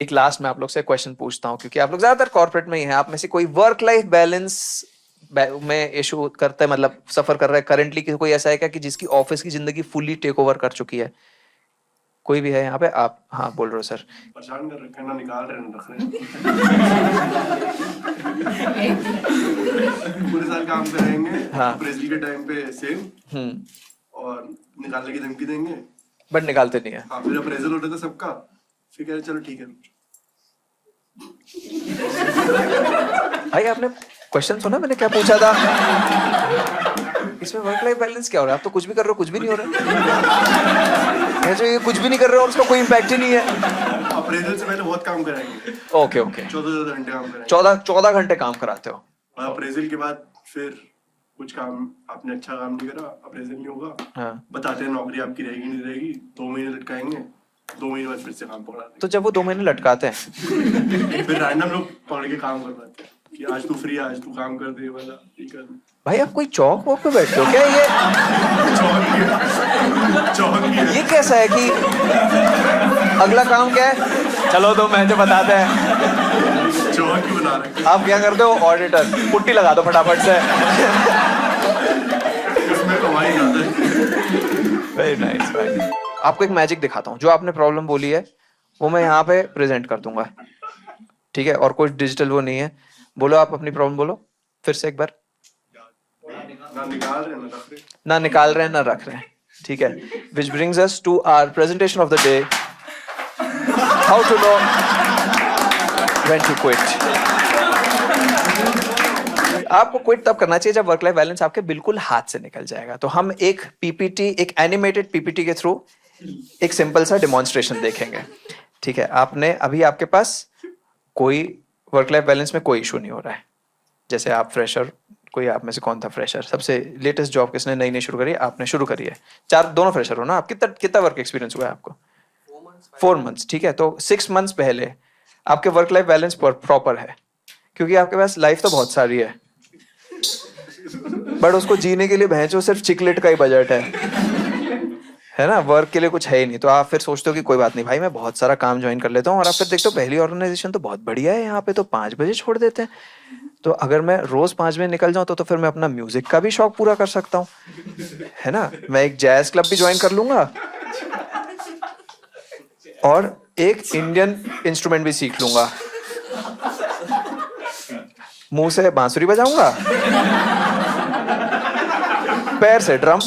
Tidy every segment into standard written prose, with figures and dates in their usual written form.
एक लास्ट में आप लोग से क्वेश्चन पूछता हूँ, क्योंकि आप लोग ज्यादातर कॉर्पोरेट में ही हैं, आप में से कोई वर्क लाइफ बैलेंस में इशू करता है, मतलब सफर कर रहा है करंटली? कोई ऐसा है क्या कि जिसकी ऑफिस की जिंदगी फुली टेक ओवर कर चुकी है? कोई भी है यहाँ पे? आप हाँ बोल रहे हो सर। परेशान कर रखे हैं ना, निकाल रहे हैं ना, रख रहे हैं। पूरे साल काम करेंगे, हाँ। अप्रेजल के टाइम पे सेम और निकालने की धमकी देंगे, बट निकालते नहीं है। हाँ, फिर अप्रेजल हो रहा था सबका, फिर कह रहे चलो ठीक है। भाई आपने क्वेश्चन सुना मैंने क्या पूछा था? इसमें वर्क लाइफ बैलेंस क्या हो रहा है? आप तो कुछ भी कर रहे हो, कुछ भी नहीं हो रहा है। जो ये कुछ भी नहीं कर रहे हो और उसका कोई इम्पैक्ट ही नहीं है। अप्रेजल से पहले बहुत काम कराएंगे। Okay okay. 14 घंटे काम कराएंगे। 14 घंटे काम कराते हो? और अप्रेजल के बाद फिर कुछ काम आपने अच्छा काम नहीं करा, अप्रेजल नहीं होगा। हाँ। बताते हैं नौकरी आपकी रहेगी नहीं रहेगी, 2 महीने लटकाएंगे, 2 महीने बाद फिर से काम पकड़ा देंगे। तो जब वो 2 महीने लटकाते हैं फिर रैंडम लोग पकड़ के काम करवाते हैं कि आज तू फ्री, आज तू काम कर दे वाला, ये कर दे। भाई आप कोई चौक वॉक पे बैठते हो क्या? ये कैसा है कि अगला काम क्या है? चलो दो महीने बताते हैं। चौक ही बना रहे हैं। आप क्या करते हो? ऑडिटर, पुट्टी लगा दो फटाफट से। उसमें कमाई ज्यादा है। वेरी नाइस भाई। आपको एक मैजिक दिखाता हूँ। जो आपने प्रॉब्लम बोली है वो मैं यहाँ पे प्रेजेंट कर दूंगा, ठीक है? और कोई डिजिटल वो नहीं है। बोलो आप अपनी प्रॉब्लम बोलो फिर से एक बार। ना निकाल रहे हैं ना रख रहे हैं। ना निकाल रहे हैं ना रख रहे हैं, ठीक है? Which brings us to our presentation of the day. How to know when to quit. आपको क्विट तब करना चाहिए जब वर्क लाइफ बैलेंस आपके बिल्कुल हाथ से निकल जाएगा। तो हम एक पीपीटी, एक एनिमेटेड पीपीटी के थ्रू एक सिंपल सा डेमोन्स्ट्रेशन देखेंगे, ठीक है? आपने अभी आपके पास कोई वर्क लाइफ बैलेंस में कोई इशू नहीं हो रहा है। जैसे आप फ्रेशर, कोई आप में से कौन था फ्रेशर? सबसे लेटेस्ट जॉब किसने नई नई शुरू करी? आपने शुरू करी है। दोनों फ्रेशर हो ना आप? कितना वर्क एक्सपीरियंस हुआ है आपको? 4 मंथ्स, ठीक है? तो 6 मंथ्स पहले आपके वर्क लाइफ बैलेंस प्रॉपर है, क्योंकि आपके पास लाइफ तो बहुत सारी है, बट उसको जीने के लिए भैंसो सिर्फ चिकलेट का ही बजट है ना? वर्क के लिए कुछ है ही नहीं। तो आप फिर सोचते हो कि कोई बात नहीं भाई, मैं बहुत सारा काम ज्वाइन कर लेता हूँ, और आप फिर देखते हो पहली ऑर्गेनाइजेशन तो बहुत बढ़िया है, यहाँ पे तो 5 बजे छोड़ देते हैं। तो अगर मैं रोज 5 बजे निकल जाऊं तो फिर मैं अपना म्यूजिक का भी शौक पूरा कर सकता हूँ, है ना? मैं एक जैज क्लब भी ज्वाइन कर लूंगा और एक इंडियन इंस्ट्रूमेंट भी सीख लूंगा। मुंह से बांसुरी बजाऊंगा, पैर से ड्रम,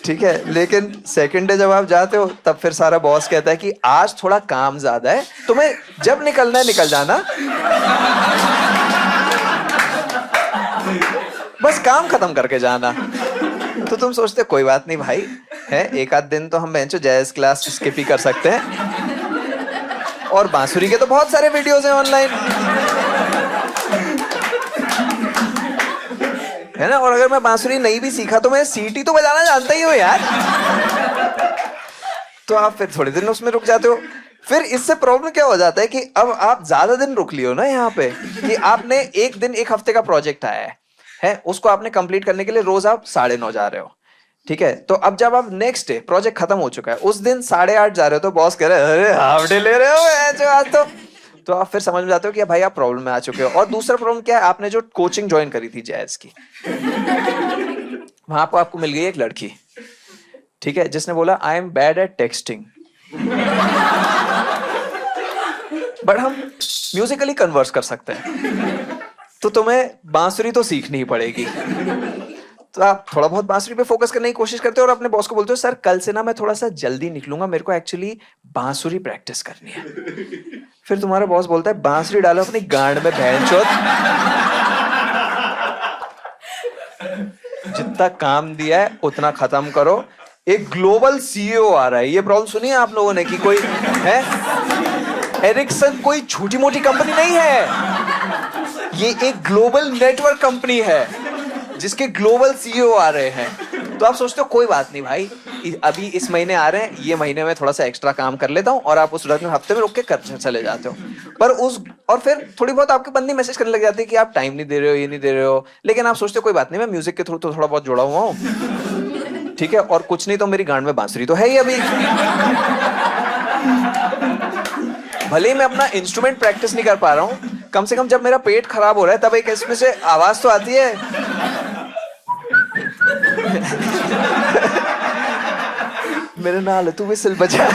ठीक है? लेकिन सेकंड डे जब आप जाते हो तब फिर सारा बॉस कहता है कि आज थोड़ा काम ज्यादा है, तुम्हें जब निकलना है निकल जाना, बस काम खत्म करके जाना। तो तुम सोचते कोई बात नहीं भाई, है एक आध दिन तो हम बेंचो जैज क्लास स्किप ही कर सकते हैं, और बांसुरी के तो बहुत सारे वीडियोस हैं ऑनलाइन, है ना? और अगर मैं बांसुरी नहीं भी सीखा तो मैं सीटी तो बजाना जानता ही हूँ यार। तो आप फिर थोड़े दिन उसमें रुक जाते हो। फिर इससे प्रॉब्लम क्या हो जाता है कि अब आप ज्यादा दिन रुक लियो ना यहाँ पे, कि आपने एक दिन, एक हफ्ते का प्रोजेक्ट आया है, उसको आपने कंप्लीट करने के लिए रोज आप 9:30 जा रहे हो, ठीक है? तो अब जब आप नेक्स्ट डे प्रोजेक्ट खत्म हो चुका है, उस दिन 8:30 जा रहे हो, तो बॉस कह रहे हैं अरे हाफ डे ले रहे हो आज तो आप फिर समझ में जाते हो कि भाई आप प्रॉब्लम में आ चुके हो। और दूसरा प्रॉब्लम क्या है? आपने जो कोचिंग ज्वाइन करी थी जैज की, वहां पर आपको मिल गई एक लड़की, ठीक है, जिसने बोला I am bad at texting, but हम म्यूजिकली कन्वर्स कर सकते हैं, तो तुम्हें बांसुरी तो सीखनी ही पड़ेगी। तो आप थोड़ा बहुत बांसुरी पे फोकस करने की कोशिश करते हो और अपने बॉस को बोलते हो सर कल से ना मैं थोड़ा सा जल्दी निकलूंगा, मेरे को एक्चुअली बांसुरी प्रैक्टिस करनी है। फिर तुम्हारा बॉस बोलता है बांसुरी डालो अपनी गांड में भैंचोद, जितना काम दिया है उतना खत्म करो। एक ग्लोबल सीईओ आ रहा है, ये प्रॉब्लम सुनी है आप लोगों ने कि कोई है? एरिक्सन कोई छोटी मोटी कंपनी नहीं है, ये एक ग्लोबल नेटवर्क कंपनी है जिसके ग्लोबल सीईओ आ रहे हैं। तो आप सोचते हो कोई बात नहीं भाई, अभी इस महीने आ रहे हैं, ये महीने में थोड़ा सा एक्स्ट्रा काम कर लेता हूँ, और आप उस हफ्ते में रुक के कर चले जाते हो। पर और फिर थोड़ी बहुत आपके बंदी मैसेज करने लग जाती है कि आप टाइम नहीं दे रहे हो, ये नहीं दे रहे हो, लेकिन आप सोचते हो कोई बात नहीं, मैं म्यूजिक के थ्रू तो थोड़ा बहुत जुड़ा हुआ हूँ, ठीक है? और कुछ नहीं तो मेरी गांड में बांसुरी तो है ही अभी। भले ही मैं अपना इंस्ट्रूमेंट प्रैक्टिस नहीं कर पा रहा हूँ, कम से कम जब मेरा पेट खराब हो रहा है तब एक इसमें से आवाज तो आती है। मेरे नाल तू विसल बजा।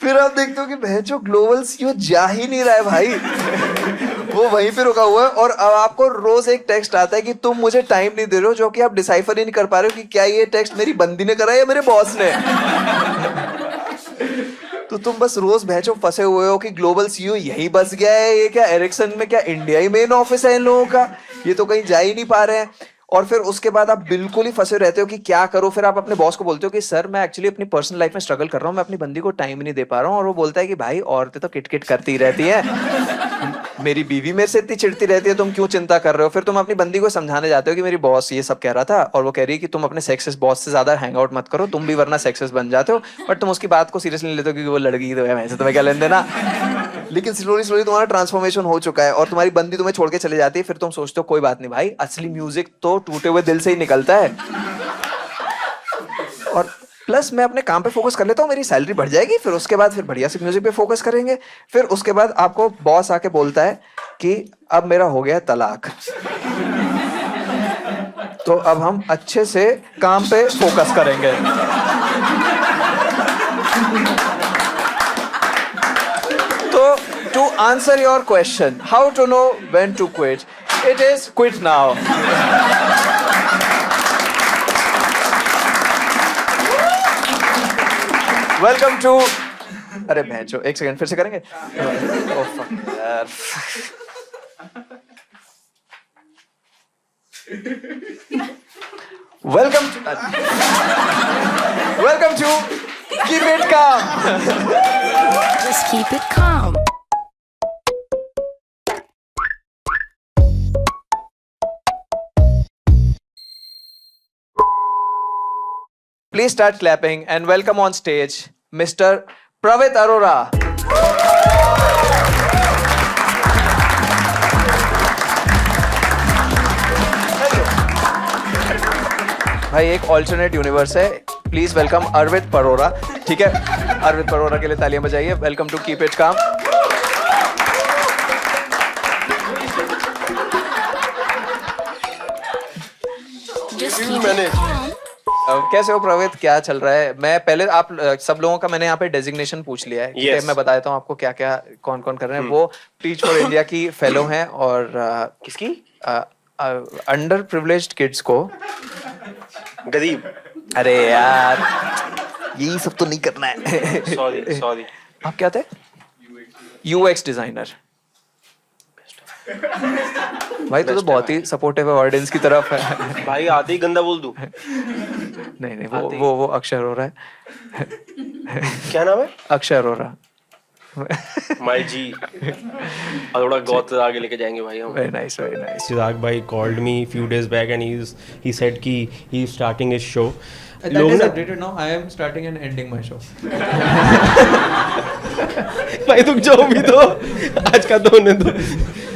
फिर आप देखते हो कि भैंचो ग्लोबल सीईओ जा ही नहीं रहा है भाई, वो वहीं पे रुका हुआ है। और अब आपको रोज एक टेक्स्ट आता है कि तुम मुझे टाइम नहीं दे रहे हो, जो कि आप डिसाइफर ही नहीं कर पा रहे हो कि क्या ये टेक्स्ट मेरी बंदी ने करा है या मेरे बॉस ने। तो तुम बस रोज भैंचो फंसे हुए हो कि ग्लोबल सीईओ यही बस गया है, ये क्या एरिक्सन में क्या इंडिया ही मेन ऑफिस है इन लोगों का, ये तो कहीं जा ही नहीं पा रहे हैं। और फिर उसके बाद आप बिल्कुल ही फंसे रहते हो कि क्या करो। फिर आप अपने बॉस को बोलते हो कि सर मैं एक्चुअली अपनी पर्सनल लाइफ में स्ट्रगल कर रहा हूँ, मैं अपनी बंदी को टाइम ही नहीं दे पा रहा हूँ। और वो बोलता है कि भाई औरतें तो किटकिट करती रहती है, मेरी बीवी मेरे से इतनी चिढ़ती रहती है, तुम क्यों चिंता कर रहे हो। फिर तुम अपनी बंदी को समझाने जाते हो कि मेरी बॉस ये सब कह रहा था, और वो कह रही है कि तुम अपने सेक्सिस्ट बॉस से ज्यादा हैंग आउट मत करो, तुम भी वरना सेक्सिस्ट बन जाते हो। बट तुम उसकी बात को सीरियसली नहीं लेते हो क्योंकि वो लड़की तो है, वैसे तुम्हें क्या लेन देना। लेकिन स्लोली स्लोली तुम्हारा ट्रांसफॉर्मेशन हो चुका है और तुम्हारी बंदी तुम्हें छोड़ के चले जाती है। फिर तुम सोचते हो कोई बात नहीं भाई, असली म्यूजिक तो टूटे हुए दिल से ही निकलता है। और प्लस मैं अपने काम पे फोकस कर लेता हूँ, मेरी सैलरी बढ़ जाएगी, फिर उसके बाद फिर बढ़िया से म्यूजिक पे फोकस करेंगे। फिर उसके बाद आपको बॉस आके बोलता है कि अब मेरा हो गया तलाक, तो अब हम अच्छे से काम पे फोकस करेंगे। तो to answer your question, how to know when to quit? It is quit now. Welcome to, अरे भैंचो एक सेकंड फिर से करेंगे। Oh, fuck, यार। Welcome to Keep It Calm. Just keep it calm. Please start clapping and welcome on stage Mr. Pravit Arora. भाई एक alternate universe है, please welcome Arvind परोरा। ठीक है, अरविंद परोरा के लिए तालियां बजाइए। वेलकम टू कीप इट काम। Just keep it calm. कैसे हो प्रवीत, क्या चल रहा है? मैं पहले आप सब लोगों का मैंने यहाँ पे डेजिग्नेशन पूछ लिया है। Yes. मैं बता देता हूँ आपको क्या क्या कौन कौन कर रहे हैं। वो टीच फॉर इंडिया की फेलो हैं और किसकी? अंडर प्रिविलेज्ड किड्स को। गरीब। अरे यार यही सब तो नहीं करना है। सॉरी आप क्या थे? UX designer. भाई तो बहुत ही सपोर्टिव है ऑडियंस की तरफ है। भाई आते ही गंदा बोल दूं? नहीं वो अक्षय अरोरा है। क्या नाम है? अक्षय अरोरा। माई जी और थोड़ा गौत आगे लेके जाएंगे भाई हम। Very nice very nice. Chirag bhai called me few days back and he said कि he is starting his show. That लोग is ना updated now. I am starting and ending my show. भाई तुम जो भी तो आज का तो होने दो।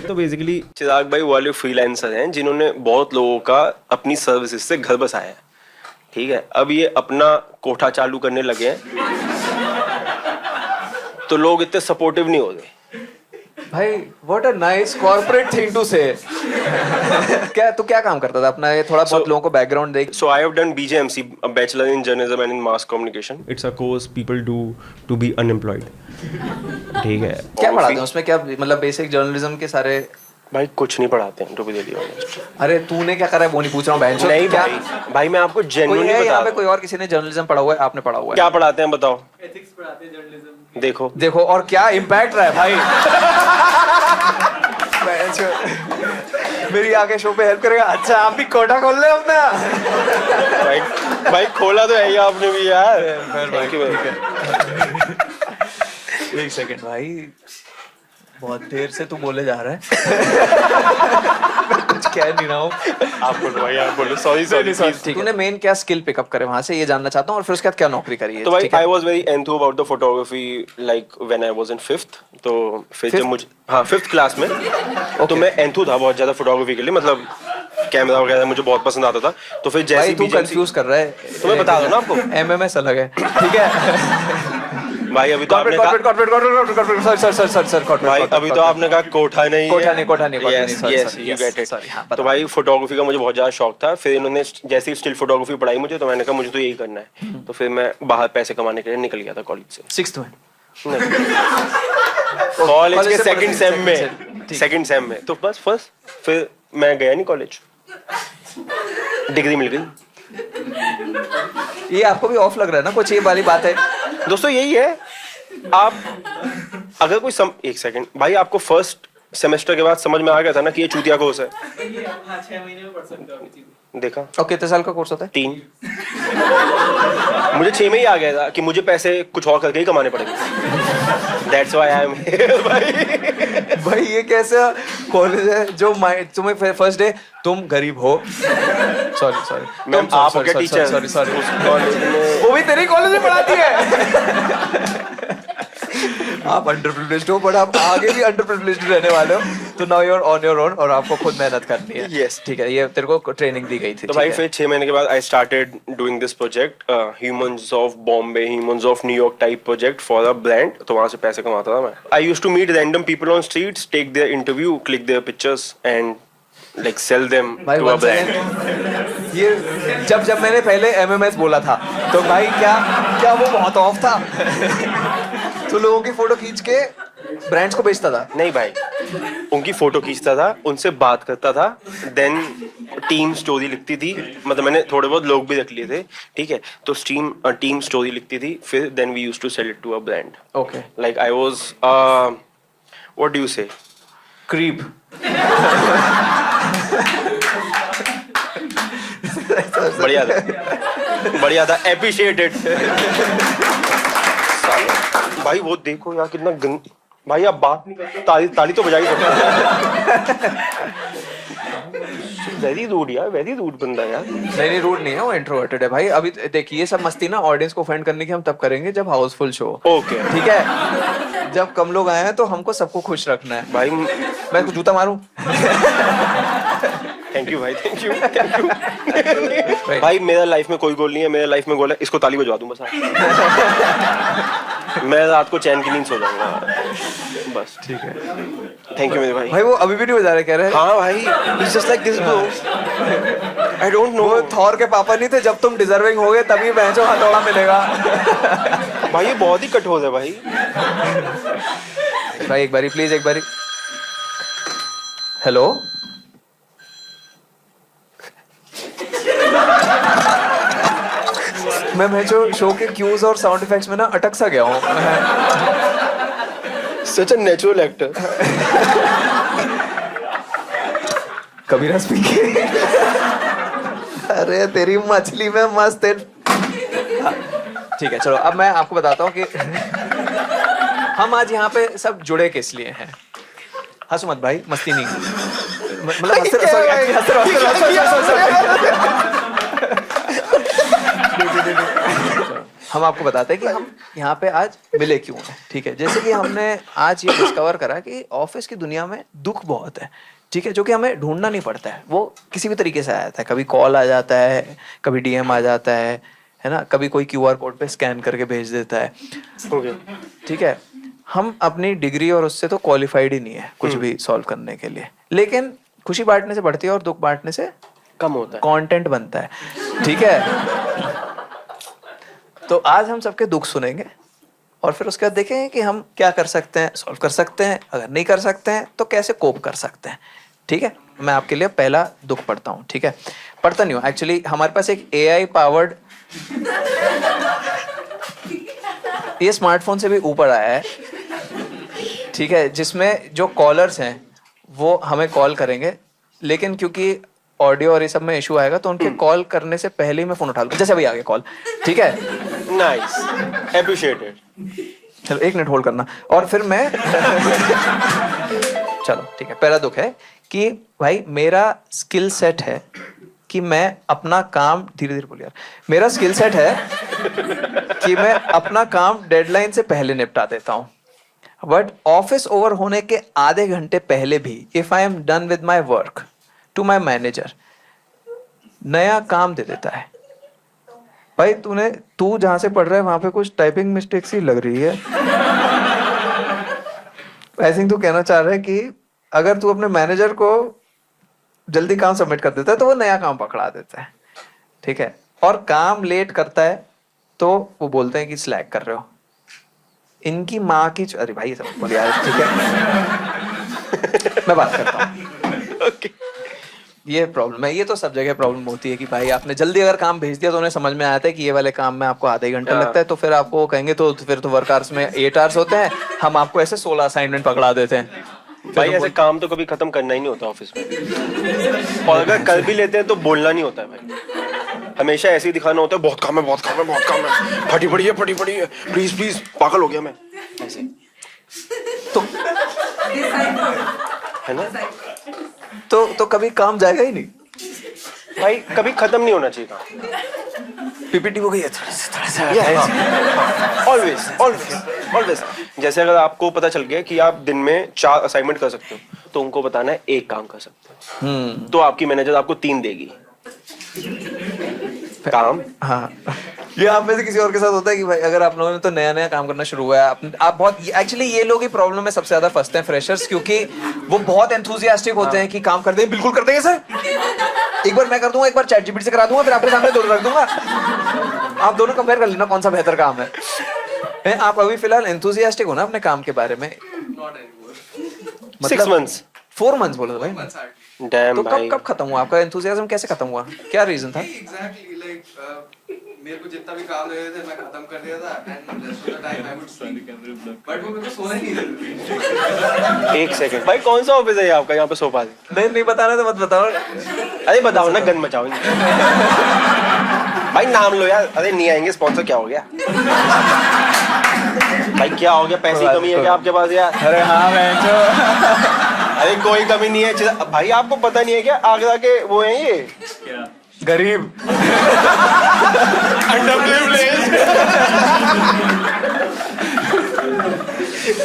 तो बेसिकली चिराग भाई वाले फ्रीलांसर हैं जिन्होंने बहुत लोगों का अपनी सर्विसेज से घर बसाया है। ठीक है, अब ये अपना कोठा चालू करने लगे हैं तो लोग इतने सपोर्टिव नहीं होते। भाई what a nice corporate thing to say. क्या तू क्या काम करता था अपना? ये थोड़ा बहुत लोगों को background they. So I have done BJMC, a Bachelor in Journalism and in Mass Communication. it's a course people do to be unemployed. ठीक है। क्या पढ़ाते हैं उसमें? क्या मतलब बेसिक जर्नलिज्म के सारे? भाई कुछ नहीं पढ़ाते हैं, to be really honest. अरे तूने क्या करा है वो नहीं पूछ रहा हूँ बहन। नहीं क्या भाई मैं आपको कोई genuinely है बता यहाँ रहा पे? हूँ। कोई और किसी ने जर्नलिज्म पढ़ा हुआ है? आपने पढ़ा हुआ है? क्या पढ़ाते हैं बताओ? एथिक्स पढ़ाते हैं जर्नलिज्म। देखो देखो और क्या इम्पैक्ट रहा है भाई। मेरी आगे शो पे हेल्प करेगा। अच्छा आप भी कोटा खोल ले अपना। भाई खोला तो है ही आपने भी यार। Thank you, ठीक है। एक सेकंड भाई, बहुत देर से तू बोले जा रहा है। मैं कुछ कह नहीं रहा हूँ। आप बोलो भाई, आप बोलो। सॉरी तूने मेन क्या स्किल पिकअप करे वहां से, ये जानना चाहता हूँ। और फिर उसके बाद क्या नौकरी करी है? तो भाई ठीक है? I was very enthu about the photography like when I was in 5th। तो फिर जब मुझे 5th क्लास में तो मैं एंथू था बहुत ज्यादा फोटोग्राफी के लिए। मतलब कैमरा वगैरह मुझे बहुत पसंद आता था। तो फिर जैसे भाई तू BGMC कंफ्यूज कर रहा है। तो मैं बता दूं ना आपको। एमएमएस अलग है, ठीक है। भाई अभी तो आपने कहा भाई अभी तो आपने कहा कोठा नहीं कोठा है। नहीं, कोठा नहीं, कोठा नहीं, Yes, sorry, yes, sorry, you yes, get it। sorry, हाँ, तो बता। भाई फोटोग्राफी का मुझे बहुत ज्यादा शौक था। फिर इन्होंने जैसे ही स्टिल फोटोग्राफी पढ़ाई मुझे, तो मैंने कहा मुझे तो यही करना है। तो फिर मैं बाहर पैसे कमाने के लिए निकल गया था कॉलेज से। 6th में कॉलेज के से सेकंड पढ़े, सेम second में, sem, ठीक। सेकंड सेम में। तो बस फर्स्ट फिर मैं गया नहीं कॉलेज, डिग्री मिल गई। ये आपको भी ऑफ लग रहा है ना कुछ, ये वाली बात है। दोस्तों यही है, आप अगर कोई एक सेकंड भाई, आपको फर्स्ट सेमेस्टर के बाद समझ में आ गया था ना कि ये चूतिया कोर्स है? 6 महीने में पढ़ सकते हो देखा। और कितने साल का कोर्स होता है? 3। मुझे 6 में ही आ गया था कि मुझे पैसे कुछ और करके ही कमाने पड़ेंगे। That's why I am here भाई। भाई ये कैसा कॉलेज है जो तुम्हें फर्स्ट डे तुम गरीब हो, सॉरी मैम आप हो क्या टीचर? सॉरी उस कॉलेज में वो भी तेरी कॉलेज में पढ़ाती है। आप अंडर प्रिविलेज्ड हो, बट आप आगे भी अंडर प्रिविलेज्ड रहने वाले हो। तो now you are on your own और आपको खुद मेहनत करनी है। Yes। ठीक है, ये तेरे को ट्रेनिंग दी गई थी। तो भाई फिर 6 महीने के बाद I started doing this project, humans of Bombay, humans of New York type project for a brand. तो वहां से पैसे कमाता था मैं। I used to meet random people on streets, take their interview, click their pictures and like sell them भाई to a once brand. again, ये जब मैंने पहले एमएमएस बोला था तो भाई क्या वो बहुत ऑफ था। तो लोगों की फोटो खींच के ब्रांड्स को बेचता था। नहीं भाई, उनकी फोटो खींचता था, उनसे बात करता था, देन टीम स्टोरी लिखती थी। मतलब मैंने थोड़े बहुत लोग भी रख लिए थे, ठीक है। तो टीम स्टोरी लिखती थी, फिर then we used to sell it to a brand. Okay, like I was what do you say, creep. बढ़िया था, एप्रिशिएटेड। भाई वो देखो यार कितना भाई आप बात नहीं करते, ताली तो बजा ही सकते। वेरी रूड यार, वेरी रूड बंदा यार। नहीं रूड नहीं है, वो इंट्रोवर्टेड है भाई। अभी देखिए ये सब मस्ती ना ऑडियंस को ऑफेंड करने की हम तब करेंगे जब हाउसफुल शो। ओके ठीक है, जब कम लोग आए हैं तो हमको सबको खुश रखना है। भाई मैं कुछ जूता मारूं? थैंक यू भाई, थैंक यू। भाई मेरा लाइफ में कोई गोल नहीं है, मेरा लाइफ में गोल है इसको ताली बजवा दूं बस। मैं रात को चैन की नींद सो जाऊंगा बस। ठीक है, थैंक यू मेरे भाई। भाई वो अभी भी नहीं बजा रहे, कह रहे हैं हाँ भाई, it's just like this bro, I don't know. वो थॉर के पापा नहीं थे, जब तुम डिजर्विंग होगे तभी बेंचो हथौड़ा मिलेगा। भाई ये बहुत ही कठोर है भाई। भाई एक बारी प्लीज, एक बारी। हेलो, मैं जो शो के क्यूज और साउंड इफेक्ट्स में ना अटक सा गया हूँ। Such a natural actor. Kabira speaking. अरे तेरी मछली में मस्त है। ठीक है चलो, अब मैं आपको बताता हूँ कि हम आज यहाँ पे सब जुड़े किस लिए हैं। हंसो मत भाई, मस्ती नहीं, हम आपको बताते हैं कि हम यहाँ पे आज मिले क्यों हैं। ठीक है, जैसे कि हमने आज ये डिस्कवर करा कि ऑफिस की दुनिया में दुख बहुत है। ठीक है, जो कि हमें ढूंढना नहीं पड़ता है, वो किसी भी तरीके से आ जाता है। कभी कॉल आ जाता है, कभी डीएम आ जाता है ना, कभी कोई क्यूआर कोड पे स्कैन करके भेज देता है। ओके, ठीक है, हम अपनी डिग्री और उससे तो क्वालिफाइड ही नहीं है कुछ भी सॉल्व करने के लिए, लेकिन खुशी बांटने से बढ़ती है और दुख बांटने से कम होता है, कंटेंट बनता है। ठीक है, तो आज हम सबके दुख सुनेंगे और फिर उसके बाद देखेंगे कि हम क्या कर सकते हैं, सॉल्व कर सकते हैं, अगर नहीं कर सकते हैं तो कैसे कोप कर सकते हैं। ठीक है, मैं आपके लिए पहला दुख पढ़ता हूँ। ठीक है, पढ़ता नहीं हूँ एक्चुअली, हमारे पास एक AI पावर्ड, ये स्मार्टफोन से भी ऊपर आया है। ठीक है, जिसमें जो कॉलर्स हैं वो हमें कॉल करेंगे, लेकिन क्योंकि ऑडियो और ये सब में इशू आएगा तो उनके कॉल करने से पहले ही मैं फोन उठा लूंगा। जैसे अभी आ गया कॉल। ठीक है, नाइस, एप्रिशिएटेड। चलो 1 मिनट होल्ड करना और फिर मैं चलो ठीक है, पहला दुख है कि भाई मेरा स्किल सेट है कि मैं अपना काम, धीरे धीरे बोल यार, मेरा स्किल सेट है कि मैं अपना काम डेडलाइन से पहले निपटा देता हूँ, बट ऑफिस ओवर होने के आधे घंटे पहले भी if I am done with my work to my manager, नया काम दे देता है। भाई तू जहां से पढ़ रहा है वहां पे कुछ टाइपिंग मिस्टेक्स ही लग रही है। ऐसे तू कहना चाह रहा है कि अगर तू अपने मैनेजर को जल्दी काम सबमिट कर देता है तो वो नया काम पकड़ा देता है, ठीक है, और काम लेट करता है तो वो बोलते हैं कि स्लैक कर रहे हो। इनकी माँ की अरे भाई सब बोल यार, ठीक है। मैं बात करता हूँ। ये प्रॉब्लम है, ये तो सब जगह प्रॉब्लम होती है कि भाई आपने जल्दी अगर काम भेज दिया तो उन्हें समझ में आता है कि ये वाले काम में आपको आधा ही घंटा लगता है, तो फिर आपको कहेंगे तो फिर तो वर्क आवर्स में 8 आवर्स होते हैं, हम आपको ऐसे 16 असाइनमेंट पकड़ा देते हैं। भाई ऐसे काम तो कभी खत्म करना ही नहीं होता ऑफिस में, और अगर कर भी लेते हैं तो बोलना नहीं होता है भाई, हमेशा ऐसे ही दिखाना होता है बहुत काम है, बहुत काम है, बहुत काम है, फटी पड़ी है, प्लीज प्लीज, पागल हो गया मैं, ऐसे तो है ना। तो कभी काम जाएगा ही नहीं भाई, कभी खत्म नहीं होना चाहिए काम। पीपीटी हो गई है थोड़ा सा ऑलवेज ऑलवेज ऑलवेज। जैसे अगर आपको पता चल गया कि आप दिन में 4 असाइनमेंट कर सकते हो तो उनको बताना है 1 काम कर सकते हो, तो आपकी मैनेजर आपको 3 देगी काम। हाँ, ये आप में से किसी और के साथ होता है कि भाई अगर आप लोगों ने तो नया नया काम करना शुरू हुआ है, आप बहुत एक्चुअली ये लोग ही प्रॉब्लम में सबसे ज्यादा फंसते हैं फ्रेशर्स, क्योंकि वो बहुत एंथुसियास्टिक होते हैं कि काम कर देंगे, बिल्कुल कर देंगे सर, एक बार मैं कर दूंगा, एक बार चैट जीपीटी से करा दूंगा, फिर आपके सामने दोनों रख दूंगा, आप दोनों कंपेयर कर लेना कौन सा बेहतर काम है। आप अभी फिलहाल एंथुसियास्टिक हो ना अपने काम के बारे में? 6 months 4 months बोलो भाई। डैम तो भाई, कब खत्म हुआ आपका एंथुसियाज्म? कैसे खत्म हुआ, क्या रीजन था? एग्जैक्टली लाइक मेरे को जितना भी काम दे रहे थे मैं खत्म कर दिया था, and rest of the time I would sleep, but वो मेरे को सोने नहीं देते। 1 सेकंड भाई, कौन सा ऑफिस है ये आपका, यहाँ पे सोफा है? नहीं बताना तो मत बताओ। अरे बताओ ना, गन मचाओ भाई, नाम लो यार। अरे नहीं आएंगे स्पॉन्सर, क्या हो गया भाई, क्या हो गया, पैसे की कमी है क्या आपके पास यार? अरे हाँ मैं अरे कोई कमी नहीं है भाई, आपको पता नहीं है क्या आगरा के वो हैं ये गरीब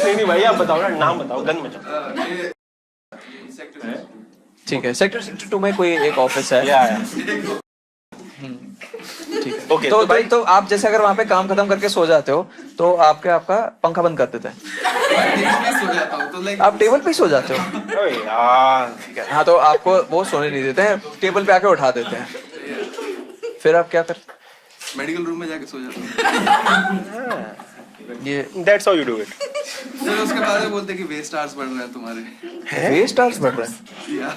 नहीं भाई, आप बताओ ना, नाम बताओ, गन मचाओ। ठीक है, सेक्टर 62 में कोई एक ऑफिस है। ठीक है, ओके, तो भाई तो आप जैसे अगर वहाँ पे काम खत्म करके सो जाते हो तो आपका पंखा बंद कर देते हैं, सो जाता हूँ तो लाइक आप टेबल पे ही सो जाते हो? अरे यार, ठीक है, हाँ, तो आपको वो सोने नहीं देते हैं, टेबल पे आके उठा देते हैं, फिर आप क्या करते? मेडिकल रूम में जाके सो जाता हूँ। ये that's how you do it. फिर उसके बाद में बोलते कि वेस्ट आवर्स बढ़ रहे हैं तुम्हारे। वेस्ट आवर्स बढ़ रहा है? या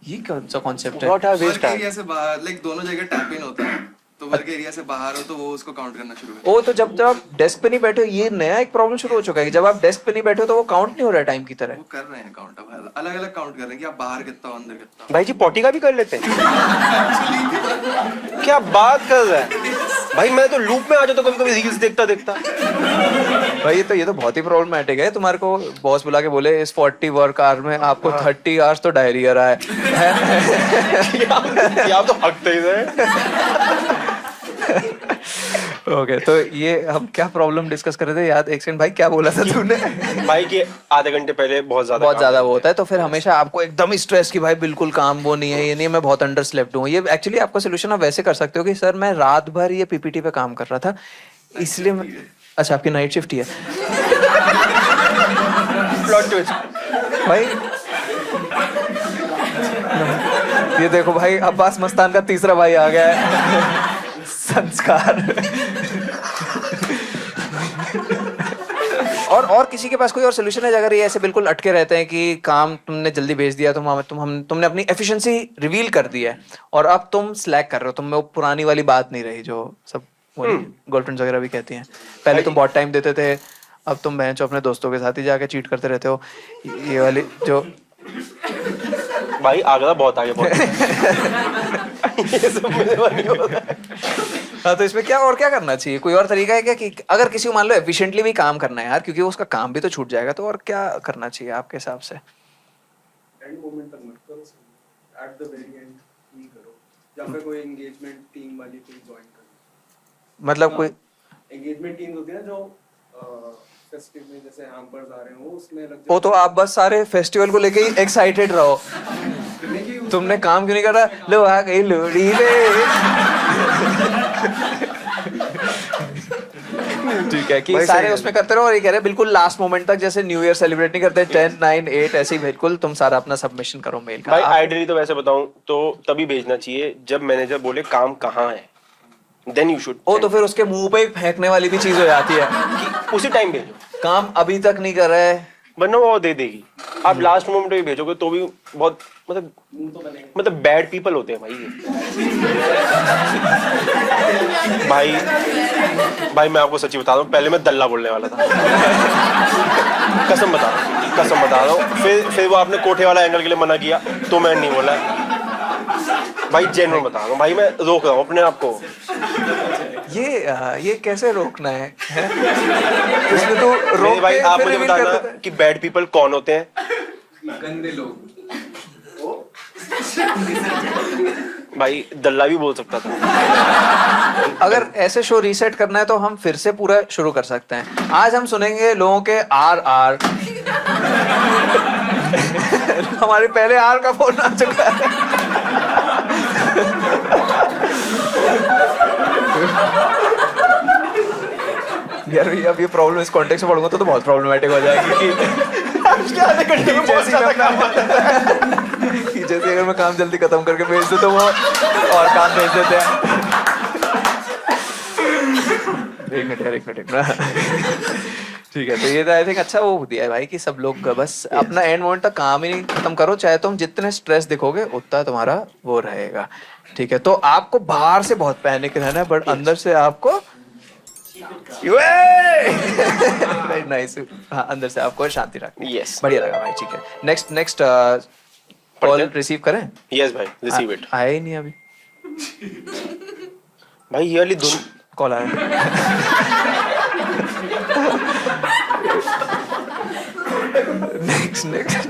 ये कौन सा कॉन्सेप्ट है? What are waste work area से बाहर, लाइक दोनों जगह टैप इन होता है, तो वर्क एरिया से बाहर हो तो वो उसको काउंट करना शुरू कर। ओ, तो जब आप डेस्क पे नहीं बैठे हो, ये नया एक प्रॉब्लम शुरू हो चुका है कि जब आप डेस्क पे नहीं बैठे हो तो वो काउंट नहीं हो रहा है टाइम की तरह। वो कर रहे हैं काउंट, अब अलग अलग काउंट कर रहे हैं कि आप बाहर कितना हो, अंदर कितना हो। भाई जी पॉटी का भी कर लेते हैं? क्या बात कर रहा है भाई, मैं तो लूप में आ जाता कभी कभी रील्स देखता देखता। भाई ये तो बहुत ही प्रॉब्लमेटिक है। तुम्हारे को बॉस बुला के बोले इस 40 वर्क आवर में आपको 30 आवर्स तो डायरिया रहा है। आप तो हकते ही रहे। ओके, तो ये हम क्या प्रॉब्लम डिस्कस कर रहे थे याद? एक सेकंड भाई, क्या बोला था तूने? भाई के आधे घंटे पहले बहुत ज्यादा वो होता है, तो फिर हमेशा आपको एकदम स्ट्रेस की भाई बिल्कुल काम वो नहीं है, ये नहीं, मैं बहुत अंडर स्लेप्ट हूँ। ये एक्चुअली आपका सोल्यूशन आप वैसे कर सकते हो कि सर मैं रात भर ये पीपीटी पे काम कर रहा था, इसलिए मैं... अच्छा, आपकी नाइट शिफ्ट ही है? प्लॉट ट्विस्ट भाई ये देखो भाई, अब्बास मस्तान का तीसरा भाई आ गया है। संस्कार। और किसी के पास कोई और सोल्यूशन है अगर ये ऐसे बिल्कुल अटके रहते हैं कि काम तुमने जल्दी भेज दिया, तुमने अपनी एफिशिएंसी रिवील कर दी है और अब तुम स्लैक कर रहे हो, तुम में वो पुरानी वाली बात नहीं रही जो सब गर्लफ्रेंड्स वगैरह भी कहती हैं, पहले तुम बहुत टाइम देते थे, अब तुम बहन अपने दोस्तों के साथ ही जाके चीट करते रहते हो, ये वाली जो... भाई आगरा बहुत आगे ये सब मेरे बारे में होता है। हाँ, तो इसमें क्या और क्या करना चाहिए? कोई और तरीका है क्या कि अगर किसी को मान लो एफिशिएंटली भी काम करना है यार, क्योंकि उसका काम भी तो छूट जाएगा, तो और क्या करना चाहिए आपके हिसाब से? एंड मोमेंट तक मत करो, at the very and he करो, या फिर कोई एंगेजमेंट टीम वाली कोई ज्वाइन करो। मतलब कोई एंगेजमेंट टीम होती है जो फेस्टिव में जैसे हैम्पर्स आ रहे हो उसमें लग वो तो आप बस सारे फेस्टिवल को लेके ही एक्साइटेड रहो। तुमने काम क्यों नहीं कर रहा? लो आ गई लोड़ी रे। ठीक है कि भाई सारे सही है। उसमें करते रहो और ये कह रहे हैं बिल्कुल लास्ट मोमेंट तक जैसे न्यू ईयर सेलिब्रेट नहीं करते 10, 9, 8 ऐसे ही बिल्कुल तुम सारा अपना सबमिशन करो मेल का। भाई आप- आइडियली तो वैसे बताऊं तो तभी भेजना चाहिए जब मैनेजर बोले काम कहाँ है, देन यू शुड। ओ तो फिर उसके मुंह पे ही फेंकने वाली भी चीज हो जाती है कि उसी टाइम भेजो, काम अभी तक नहीं कर रहे। वरना वो दे देगी। आप लास्ट मोमेंट में भेजोगे तो भी बहुत मतलब बैड पीपल होते हैं भाई ये। भाई मैं आपको सच्ची बता रहा हूँ, पहले मैं दल्ला बोलने वाला था। कसम बता रहा हूँ। फिर वो आपने कोठे वाला एंगल के लिए मना किया तो मैं नहीं बोला। भाई जेन्युइन बता रहा हूँ भाई, मैं रोक रहा हूँ अपने आप को। ये कैसे रोकना है, हैं? इसमें तो मेरे रोक भाई के आप फिर मुझे reveal कर बताना देते हैं। कि बैड पीपल कौन होते हैं। गंदे लोग। भाई दल्ला भी बोल सकता था। अगर ऐसे शो रीसेट करना है तो हम फिर से पूरा शुरू कर सकते हैं। आज हम सुनेंगे लोगों के आर। हमारे पहले आर का फोन आ चुका है। यार भैया अब ये प्रॉब्लम इस कॉन्टेक्स्ट में पढ़ूंगा तो बहुत प्रॉब्लमेटिक हो जाएगी कि आधे घंटे में बहुत ज्यादा काम आता है कि जैसे अगर मैं काम जल्दी खत्म करके भेज दूं तो वो और काम भेज देते हैं। एक मिनट ठीक है, तो ये तो आई थिंक अच्छा वो दिया है भाई कि सब लोग बस अपना एंड मोमेंट तक काम ही नहीं खत्म करो, चाहे तुम जितने स्ट्रेस दिखोगे उतना तुम्हारा वो रहेगा। ठीक है, तो आपको बाहर से बहुत पैनिक रहना है बट अंदर से आपको नाइस। हाँ, अंदर से आपको शांति रखनी है। Yes. बढ़िया लगा भाई। ठीक है, नेक्स्ट कॉल रिसीव करें। यस भाई, रिसीव इट। आया ही नहीं अभी। भाई ये वाली धुन कॉल आया।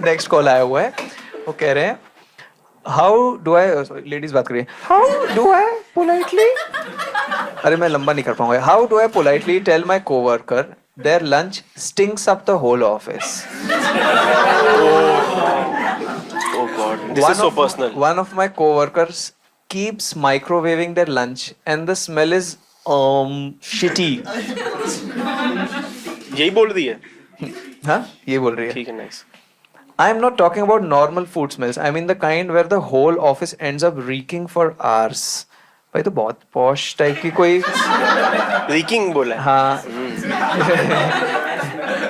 नेक्स्ट कॉल आया हुआ है, वो कह रहे हैं हाउ डू आई, लेडीज बात करिए, हाउ डू आई पोलाइटली, अरे मैं लंबा नहीं कर पाऊंगा, how do I politely tell my coworker their lunch stinks up the whole office. Oh God, this is so personal. One of my coworkers keeps microwaving their lunch and the smell is shitty. यही बोल रही है। हाँ, ये बोल रही है। ठीक है, nice. I am not talking about normal food smells. I mean the kind where the whole office ends up reeking for hours. भाई तो बहुत posh टाइप की कोई। रीकिंग बोला है। हाँ,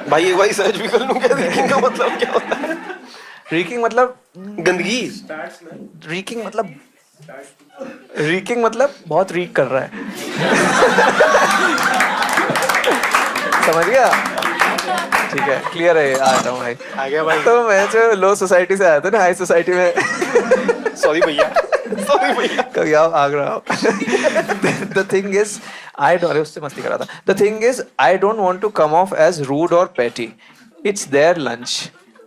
भाई एक बार सर्च भी कर लूं क्या रीकिंग का मतलब क्या होता है? reeking मतलब गंदगी। रीकिंग मतलब बहुत रीक कर रहा है। समझ गया? ठीक है, क्लियर है। आ रहा हूँ भाई। आ गया भाई। तो मैं जो लो सोसाइटी से आया था ना, हाई सोसाइटी में सॉरी भैया। कभी आओ आगरा आओ। The thing is, अरे उससे मस्ती कर रहा था। The thing is, I don't want to come off as rude or petty. It's their lunch,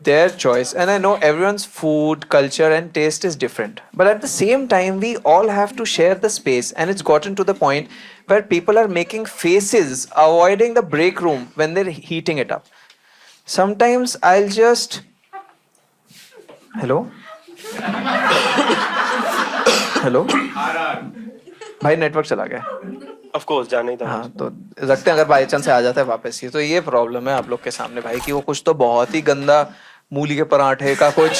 their choice, and I know everyone's food, culture, and taste is different. But at the same time, we all have to share the space, and it's gotten to the point where people are making faces, avoiding the break room when they're heating it up. Sometimes I'll just. Hello? Hello भाई, network चला गया। Of course जाना ही था। हाँ, तो रखते हैं, अगर बाई चांस से आ जाता है वापस। ये तो ये प्रॉब्लम है आप लोग के सामने भाई कि वो कुछ तो बहुत ही गंदा मूली के पराठे का कुछ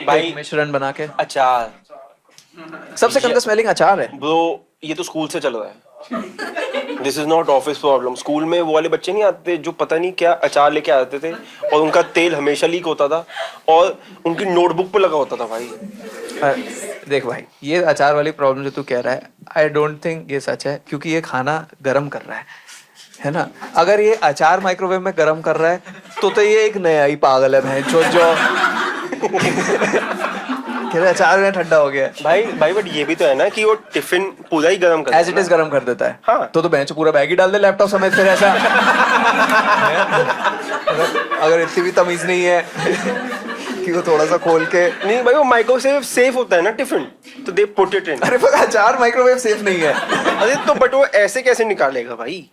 भाई मिश्रण बना के, अचार। सबसे गंदा स्मेलिंग अचार है। ब्रो ये तो स्कूल से चल रहा है। This is not office problem. School में वो वाले बच्चे नहीं आते जो पता नहीं क्या अचार लेके आते थे और उनका तेल हमेशा लीक होता था और उनकी नोटबुक पे लगा होता था भाई। देख भाई, ये अचार वाली प्रॉब्लम जो तू कह रहा है, आई डोंट थिंक ये सच है, क्योंकि ये खाना गर्म कर रहा है ना। अगर ये अचार माइक्रोवेव में गर्म कर रहा है तो ये एक नया ही पागल है भाई जो कह रहा है अचार में ठंडा हो गया है। भाई बट ये भी तो है ना कि वो टिफिन पूरा ही गर्म कर एज इट इज गर्म कर देता है। हाँ। तो बेंच पूरा बैग ही डाल दे लैपटॉप समेत फिर ऐसा। अगर इतनी भी तमीज नहीं है कि वो थोड़ा सा खोल के। नहीं भाई, वो माइक्रोवेव सेफ होता है ना टिफिन, तो दे पुट इट इन। अरे पर अचार माइक्रोवेव सेफ नहीं है। अरे तो बट वो ऐसे कैसे निकालेगा भाई?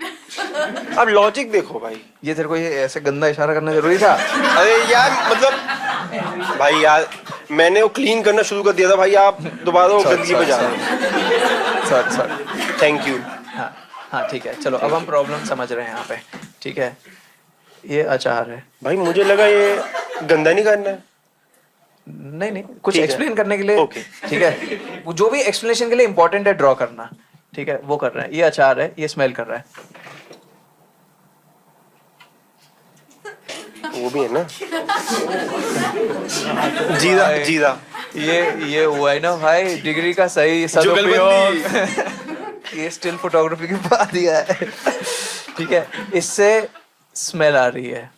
अब लॉजिक देखो भाई। ये तेरे को ये ऐसे गंदा इशारा करना जरूरी था? अरे यार मतलब भाई यार मैंने वो क्लीन करना शुरू कर दिया था भाई, आप दोबारा वो गंदगी पे जा रहे हैं। सॉरी। Thank you. हाँ ठीक है, चलो अब हम प्रॉब्लम समझ रहे हैं यहाँ पे, ठीक है। ये अचार है भाई मुझे लगा ये गंदा नहीं करना है। नहीं कुछ ठीक है। एक्सप्लेन करने के लिए, ओके। ठीक है, वो जो भी एक्सप्लेनेशन के लिए इंपॉर्टेंट है ड्रॉ करना, ठीक है, वो कर रहे हैं। ये अचार है, ये स्मेल कर रहा है, वो भी है ना, जीरा जीरा। ये हुआ है ना भाई, डिग्री का सही सदुपयोग। ये स्टिल फोटोग्राफी की बात दिया है, ठीक है। इससे स्मेल आ रही है।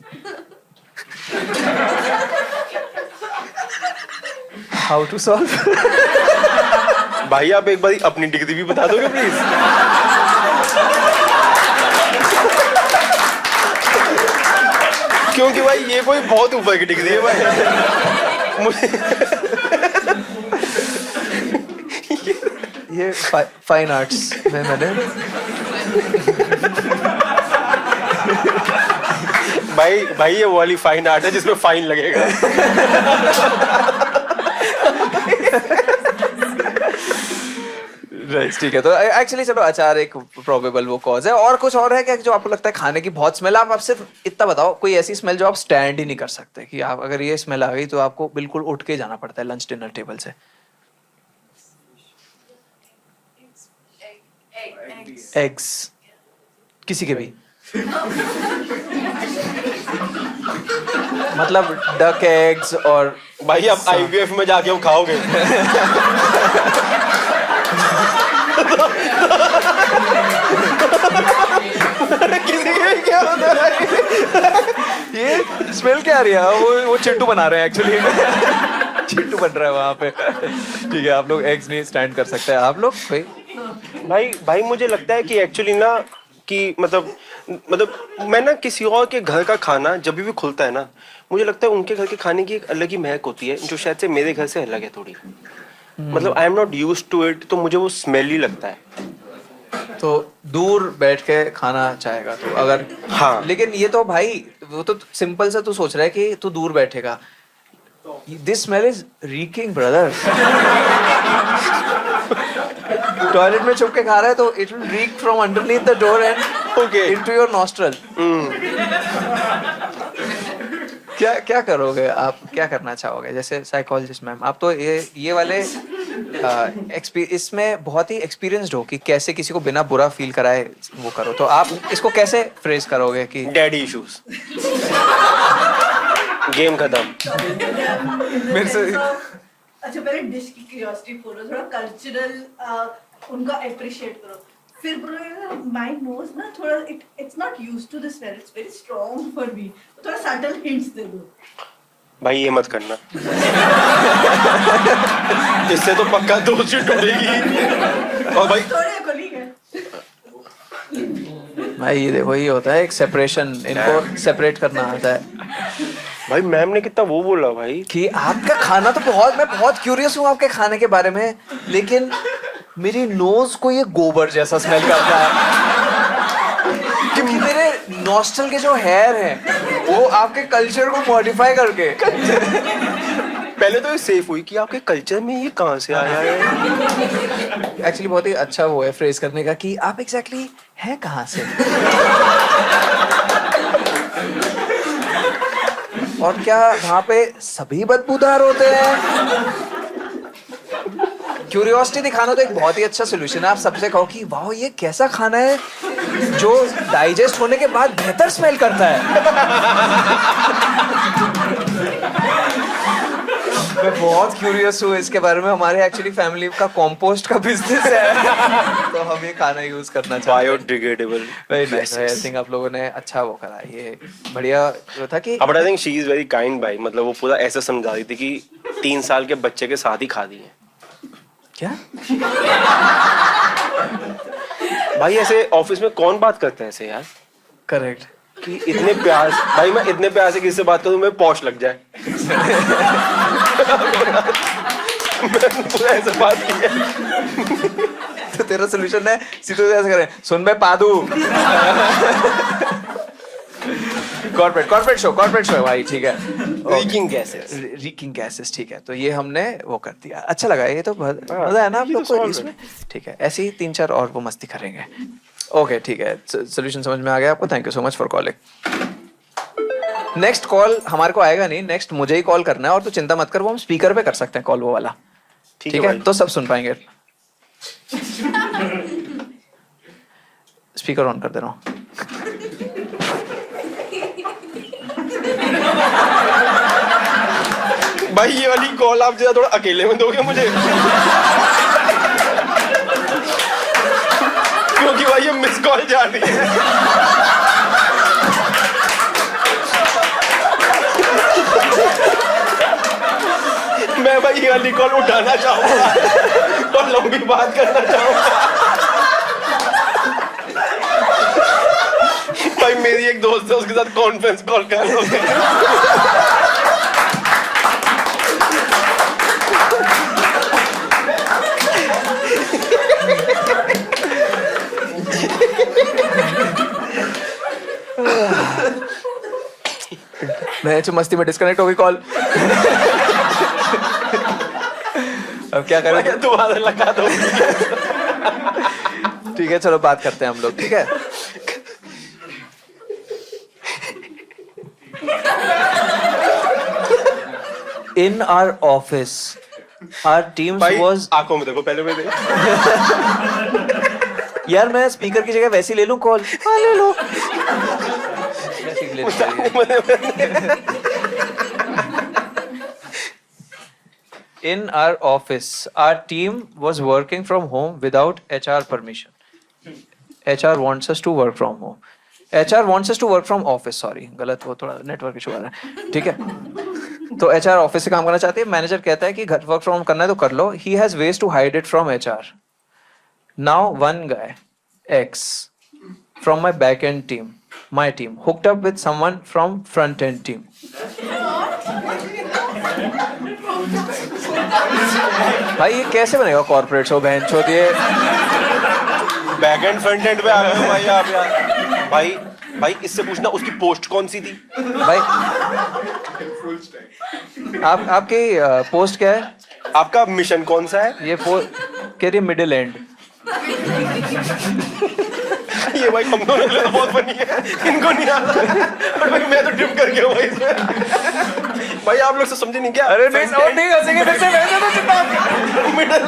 How to solve? भाई आप एक बार अपनी डिग्री भी बता दोगे प्लीज? क्योंकि भाई ये कोई बहुत ऊपर की डिग्री है भाई। मुझे ये फाइन आर्ट्स में मैंने भाई ये वो वाली फाइन आर्ट है जिसमें फाइन लगेगा। ठीक है। तो एक्चुअली चलो अचार एक प्रोबेबल वो कॉज है। और कुछ और है क्या जो आपको लगता है खाने की बहुत स्मेल? आप सिर्फ इतना बताओ, कोई ऐसी स्मेल जो आप स्टैंड ही नहीं कर सकते, कि आप अगर ये स्मेल आ गई तो आपको बिल्कुल उठ के जाना पड़ता है लंच डिनर टेबल से? एग्स किसी के भी? मतलब डक एग्स और भाई आप आईवीएफ में जाके वो खाओगे। किसी के भी क्या होता है? ये स्मेल क्या आ रही है? वो चिट्टू बना रहे हैं एक्चुअली। चिट्टू बन रहा है वहां पे, ठीक है। आप लोग एग्स नहीं स्टैंड कर सकते आप लोग भाई? भाई मुझे लगता है कि एक्चुअली ना कि मतलब मैं ना किसी और के घर का खाना जब भी खुलता है ना, मुझे लगता है उनके घर के खाने की एक अलग ही महक होती है जो शायद से मेरे घर से अलग है थोड़ी। मतलब I am not used to it, तो मुझे वो स्मेली लगता है। तो दूर बैठ के खाना चाहेगा तो अगर, हाँ। लेकिन ये तो भाई वो तो सिंपल सा तू सोच रहा है कि तू दूर बैठेगा। This smell is reeking brother. Toilet में छुप के खा रहा है तो it will rig from underneath the door and into your nostril. क्या करोगे आप? क्या करना चाहोगे? जैसे साइकोलॉजिस्ट मैम, आप तो ये वाले इसमें बहुत ही एक्सपीरियंस्ड हो कि कैसे किसी को बिना बुरा फील कराए वो करो, तो आप इसको कैसे फ्रेज करोगे कि डैडी इश्यूज, गेम खत्म। मेरे से अच्छा पहले डिश की क्यूरियोसिटी पूरा थोड़ा कल्चरल उनका अप्रिशिएट करो, फिर बोलो माय नोज ना थोड़ा it's not used to this smell, it's very strong for me, थोड़ा सटल हिंट्स दे दो। भाई ये मत करना। इससे तो पक्का दोस्ती टूटेगी। और भाई थोड़े कोलीग है भाई, ये देखो ये होता है एक सेपरेशन, इनको सेपरेट करना आता है। भाई मैम ने कितना वो बोला भाई कि आपका खाना तो मैं बहुत क्यूरियस हूँ आपके खाने के बारे में, लेकिन मेरी नोज को ये गोबर जैसा स्मेल करता है, क्योंकि मेरे नॉस्ट्रल के जो हेयर हैं वो आपके कल्चर को मॉडिफाई करके। पहले तो ये सेफ हुई कि आपके कल्चर में ये कहाँ से आया है। एक्चुअली बहुत ही अच्छा वो है फ्रेज करने का कि आप एग्जैक्टली हैं कहाँ से। और क्या वहां पे सभी बदबूदार होते हैं? क्यूरियोसिटी दिखाना तो एक बहुत ही अच्छा सोल्यूशन है। आप सबसे कहो कि वाह ये कैसा खाना है जो डाइजेस्ट होने के बाद बेहतर स्मेल करता है। मैं बहुत क्यूरियस हूँ इसके बारे में। हमारे एक्चुअली फैमिली का कंपोस्ट का बिजनेस है, तो हम ये खाना यूज करना चाहते हैं। Biodegradable. Very nice. I think आप लोगों ने अच्छा वो करा। ये बढ़िया वो था कि but I think she is very kind भाई, मतलब वो पूरा ऐसा समझा रही थी कि 3 साल के बच्चे के साथ ही खा दी है। क्या भाई ऐसे ऑफिस में कौन बात करता है ऐसे यार? करेक्ट कि इतने प्यार, भाई मैं इतने प्यार से किसी से बात करूं मैं पॉश लग जाए। मैंने ऐसे बात की है। तो तेरा सोल्यूशन है सीधे ऐसे करें, सुन मैं पादू। कॉर्पोरेट शो भाई, ठीक है। Reeking gases. रीकिंग गैसेस, ठीक है। तो ये हमने वो कर दिया, अच्छा लगा ये तो, मजा है ना आप ये तो लोग को solve इसमें, ठीक है। ऐसे ही 3-4 और वो मस्ती करेंगे। ओके ठीक है, सोल्यूशन समझ में आ गया आपको, thank you so much for calling. Next call हमारे को आएगा नहीं, नेक्स्ट मुझे ही कॉल करना है, और तो चिंता मत कर, वो हम स्पीकर पे कर सकते हैं कॉल वो वाला, ठीक है, भाई। तो सब सुन पाएंगे। स्पीकर ऑन कर दे रहा हूँ। भाई ये वाली कॉल आप जरा थोड़ा अकेले में दोगे मुझे, क्योंकि भाई ये मिस कॉल जा रही है। मैं भाई ये वाली कॉल उठाना चाहूंगा और लंबी बात करना चाहूंगा। भाई मेरी एक दोस्त है, उसके साथ कॉन्फ्रेंस कॉल कर लोगे? मैं जो मस्ती में डिस्कनेक्ट हो गई कॉल। अब क्या करें, दोबारा लगा दो। ठीक है चलो बात करते हैं हम लोग, ठीक है। In our office, our teams भाई was, आंखों में देखो पहले मेरे। यार मैं स्पीकर की जगह वैसे ही ले लूं कॉल, हाँ ले लो। वैसे ही ले लो। In our office, our team was working from home without HR permission. HR wants us to work from home. HR wants us to work from office. Sorry, गलत, वो थोड़ा नेटवर्क इशू आ रहा है, ठीक है। तो HR ऑफिस से काम करना चाहती है, मैनेजर कहता है कि घर वर्क फ्रॉम करना है तो कर लो। He has ways to hide it from HR. Now one guy, X, from my back end team, my team, hooked up with someone from front end team. भाई ये कैसे बनेगा कॉर्पोरेट शो, बहन चोद ये। बैक एंड फ्रंट एंड पे आ गए हो भाई आप यार। भाई इससे पूछना उसकी पोस्ट कौन सी थी। भाई आपकी पोस्ट क्या है, आपका मिशन कौन सा है। ये कह रही मिडिल एंड। ये भाई हम दोनों के लिए तो बहुत फनी है, इनको नहीं आता, और भाई मैं तो ट्रिप कर गया भाई इसमें। भाई आप लोग से समझे नहीं क्या। अरे नहीं और नहीं हंसेंगे फिर से, वैसे तो चिंता। मिडिल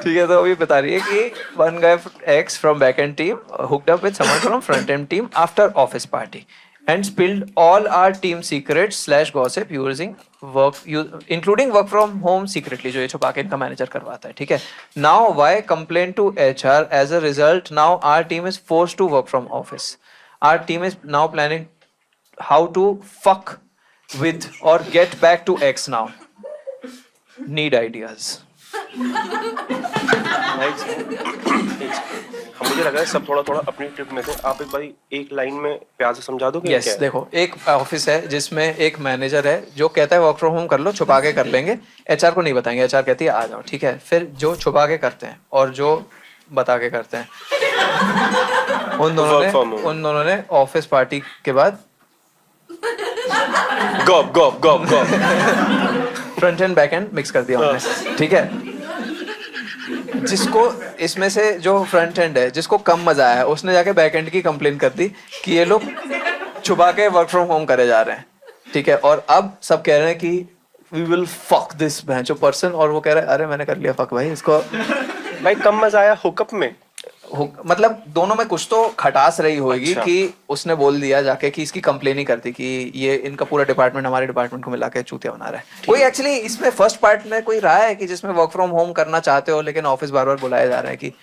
ठीक है, तो अभी बता रही है कि one guy X from back end team hooked up with someone from front end team after office party and spilled all our team secrets / gossip using including work from home secretly, जो ये छुपा के इनका manager करवाता है, ठीक है। Now why complain to HR? As a result, now our team is forced to work from office. Our team is now planning how to fuck with or get back to X now. Need ideas. मुझे लग रहा है सब थोड़ा थोड़ा अपनी trip में थे। आप एक बारी एक लाइन में प्यार से समझा दोगे। यस क्या है? देखो, एक ऑफिस है जिसमें एक मैनेजर है जो कहता है वर्क फ्रॉम होम कर लो, छुपा के कर लेंगे, एचआर को नहीं बताएंगे, एचआर कहती है आ जाओ, ठीक है। फिर जो छुपा के करते हैं और जो बता के करते हैं, उन दोनों ने ऑफिस पार्टी के बाद गॉप गॉप गॉप गॉप front end back end mix कर दिया उन्होंने, ठीक है। जिसको इसमें से जो फ्रंट एंड है, जिसको कम मजा आया, उसने जाके बैक एंड की कंप्लेन कर दी कि ये लोग छुपा के वर्क फ्रॉम होम करे जा रहे हैं, ठीक है। और अब सब कह रहे हैं कि वी विल फक दिस भैंचो पर्सन, और वो कह रहा है अरे मैंने कर लिया फक भाई इसको। भाई कम मजा आया हुकअप में, मतलब दोनों में कुछ तो खटास रही होगी। अच्छा। कि उसने बोल दिया जाके कि इसकी कंप्लेन ही करती कि ये इनका पूरा डिपार्टमेंट हमारे डिपार्टमेंट को मिला के चूतिया बना रहा है। कोई एक्चुअली इसमें फर्स्ट पार्ट में कोई रहा है कि जिसमें वर्क फ्रॉम होम करना चाहते हो लेकिन ऑफिस बार बार बुलाया जा रहा है कि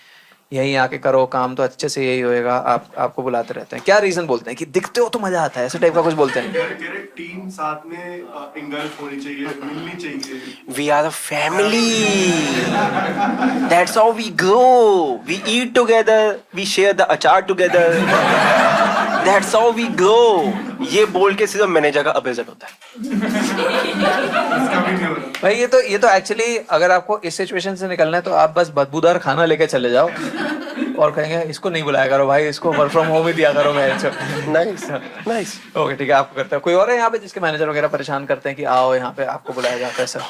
यहीं आके करो काम तो अच्छे से यही होएगा, आपको बुलाते रहते हैं, क्या रीजन बोलते हैं कि दिखते हो तो मजा आता है, ऐसे टाइप का कुछ बोलते हैं। टीम साथ में इंगल्फ होनी चाहिए, मिलनी चाहिए। We are a family, that's how we grow, we eat together, we share the achar together, that's how we grow. ये बोल के सिर्फ मैनेजर का अपोजिट होता है। भाई ये तो एक्चुअली अगर आपको इस सिचुएशन से निकलना है तो आप बस बदबूदार खाना लेके चले जाओ और कहेंगे इसको नहीं बुलाया करो भाई, इसको वर्क फ्रॉम होम ही दिया करो। मैं नाइस नाइस। ओके ठीक है, आपको करता है। कोई और है यहाँ पे जिसके मैनेजर वगैरह परेशान करते हैं कि आओ यहाँ पे, आपको बुलाया जाता है सर?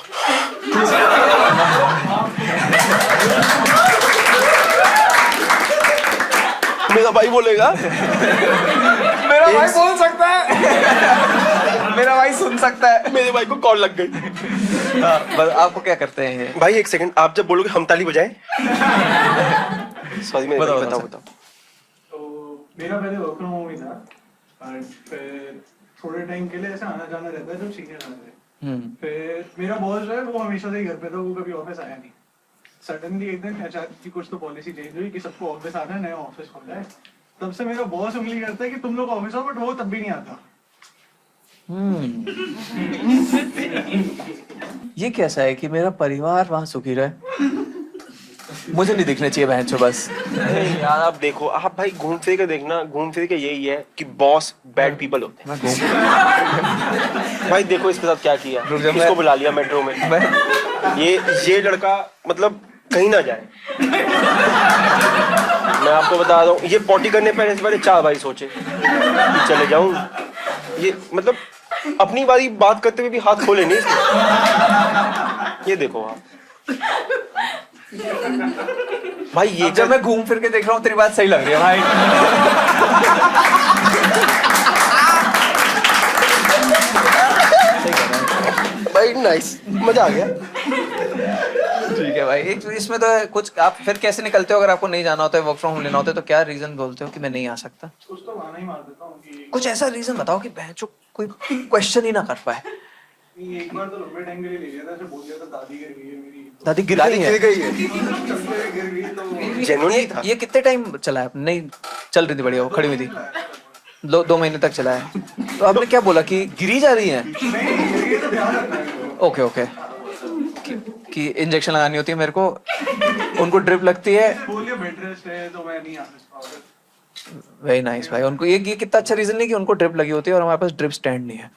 मेरा भाई बोलेगा। मेरा भाई बोल सकता है, मेरा भाई सुन सकता है। मेरे भाई को कॉल लग गई। बस आपको क्या करते हैं? भाई एक सेकंड, आप जब बोलोगे हम ताली बजाएं। सॉरी, मेरे बताओ, बताओ बताओ। बताओ। तो मेरा पहले वर्क फ्रॉम होम ही था, और फिर थोड़े टाइम के लिए ऐसा आना जाना रहता है जब सीनियर आ गए। फिर मेरा बॉस जो है वो हमेशा से ही घर पे था, वो कभी ऑफिस आया नहीं। सडनली एक दिन एचआर की कुछ तो पॉलिसी चेंज हुई कि सबको ऑफिस आना है, नया ऑफिस खुला है। तब से मेरा बॉस उंगली करता है कि तुम लोग ऑफिस आओ, बट वो तब भी नहीं आता। ये कैसा है कि मेरा परिवार वहां सुखी रहे, मुझे नहीं दिखने चाहिए बहन चो बस। नहीं यार, आप देखो, आप भाई घूम फिर के देखना, घूम फिर के यही है कि बॉस बैड पीपल होते हैं। मैं घूम भाई देखो इसके साथ क्या किया, रुक जा, इसको मैं- बुला लिया मेट्रो में। ये लड़का मतलब कहीं ना जाए। मैं आपको बता रहा हूँ, ये पॉटी करने पहले से पहले 4 बारी सोचे कि चले जाऊं। ये मतलब अपनी बारी बात करते हुए भी हाथ खोले नहीं इसने। ये देखो आप भाई, ये जब मैं घूम फिर के देख रहा हूँ तेरी बात सही लग रही है भाई। भाई नाइस, मजा आ गया। ठीक है भाई, एक इसमें तो कुछ आप फिर कैसे निकलते हो अगर आपको नहीं जाना होता है, वर्क फ्रॉम होम लेना होता है, तो क्या रीजन बोलते हो कि मैं नहीं आ सकता? कुछ तो बहाना ही मार देता हूँ कि कुछ ऐसा रीजन बताओ कि बहन चो कोई क्वेश्चन ही ना कर पाए। एक बार तो लंबे टाइम के लिए ले लिया था, जब बोल दिया था दादी गिर गई है मेरी, दादी गिर दादी गई गिर है? गई है। चलते हुए गिर गई तो जेन्युइनली था। ये कितने टाइम चला है? नहीं चल रही थी, बढ़िया वो खड़ी हुई थी, 2 महीने तक चला है। तो आपने क्या बोला कि गिरी जा रही है? नहीं गिर गई तो ध्यान रखना है। ओके ओके, कि इंजेक्शन लगानी होती है मेरे को, उनको ड्रिप लगती है। बोलिए बेड रेस्ट है तो मैं नहीं आ सकता। वेरी नाइस भाई, उनको ये कितना अच्छा रीजन नहीं कि उनको ड्रिप लगी होती है और हमारे पास ड्रिप स्टैंड नहीं है।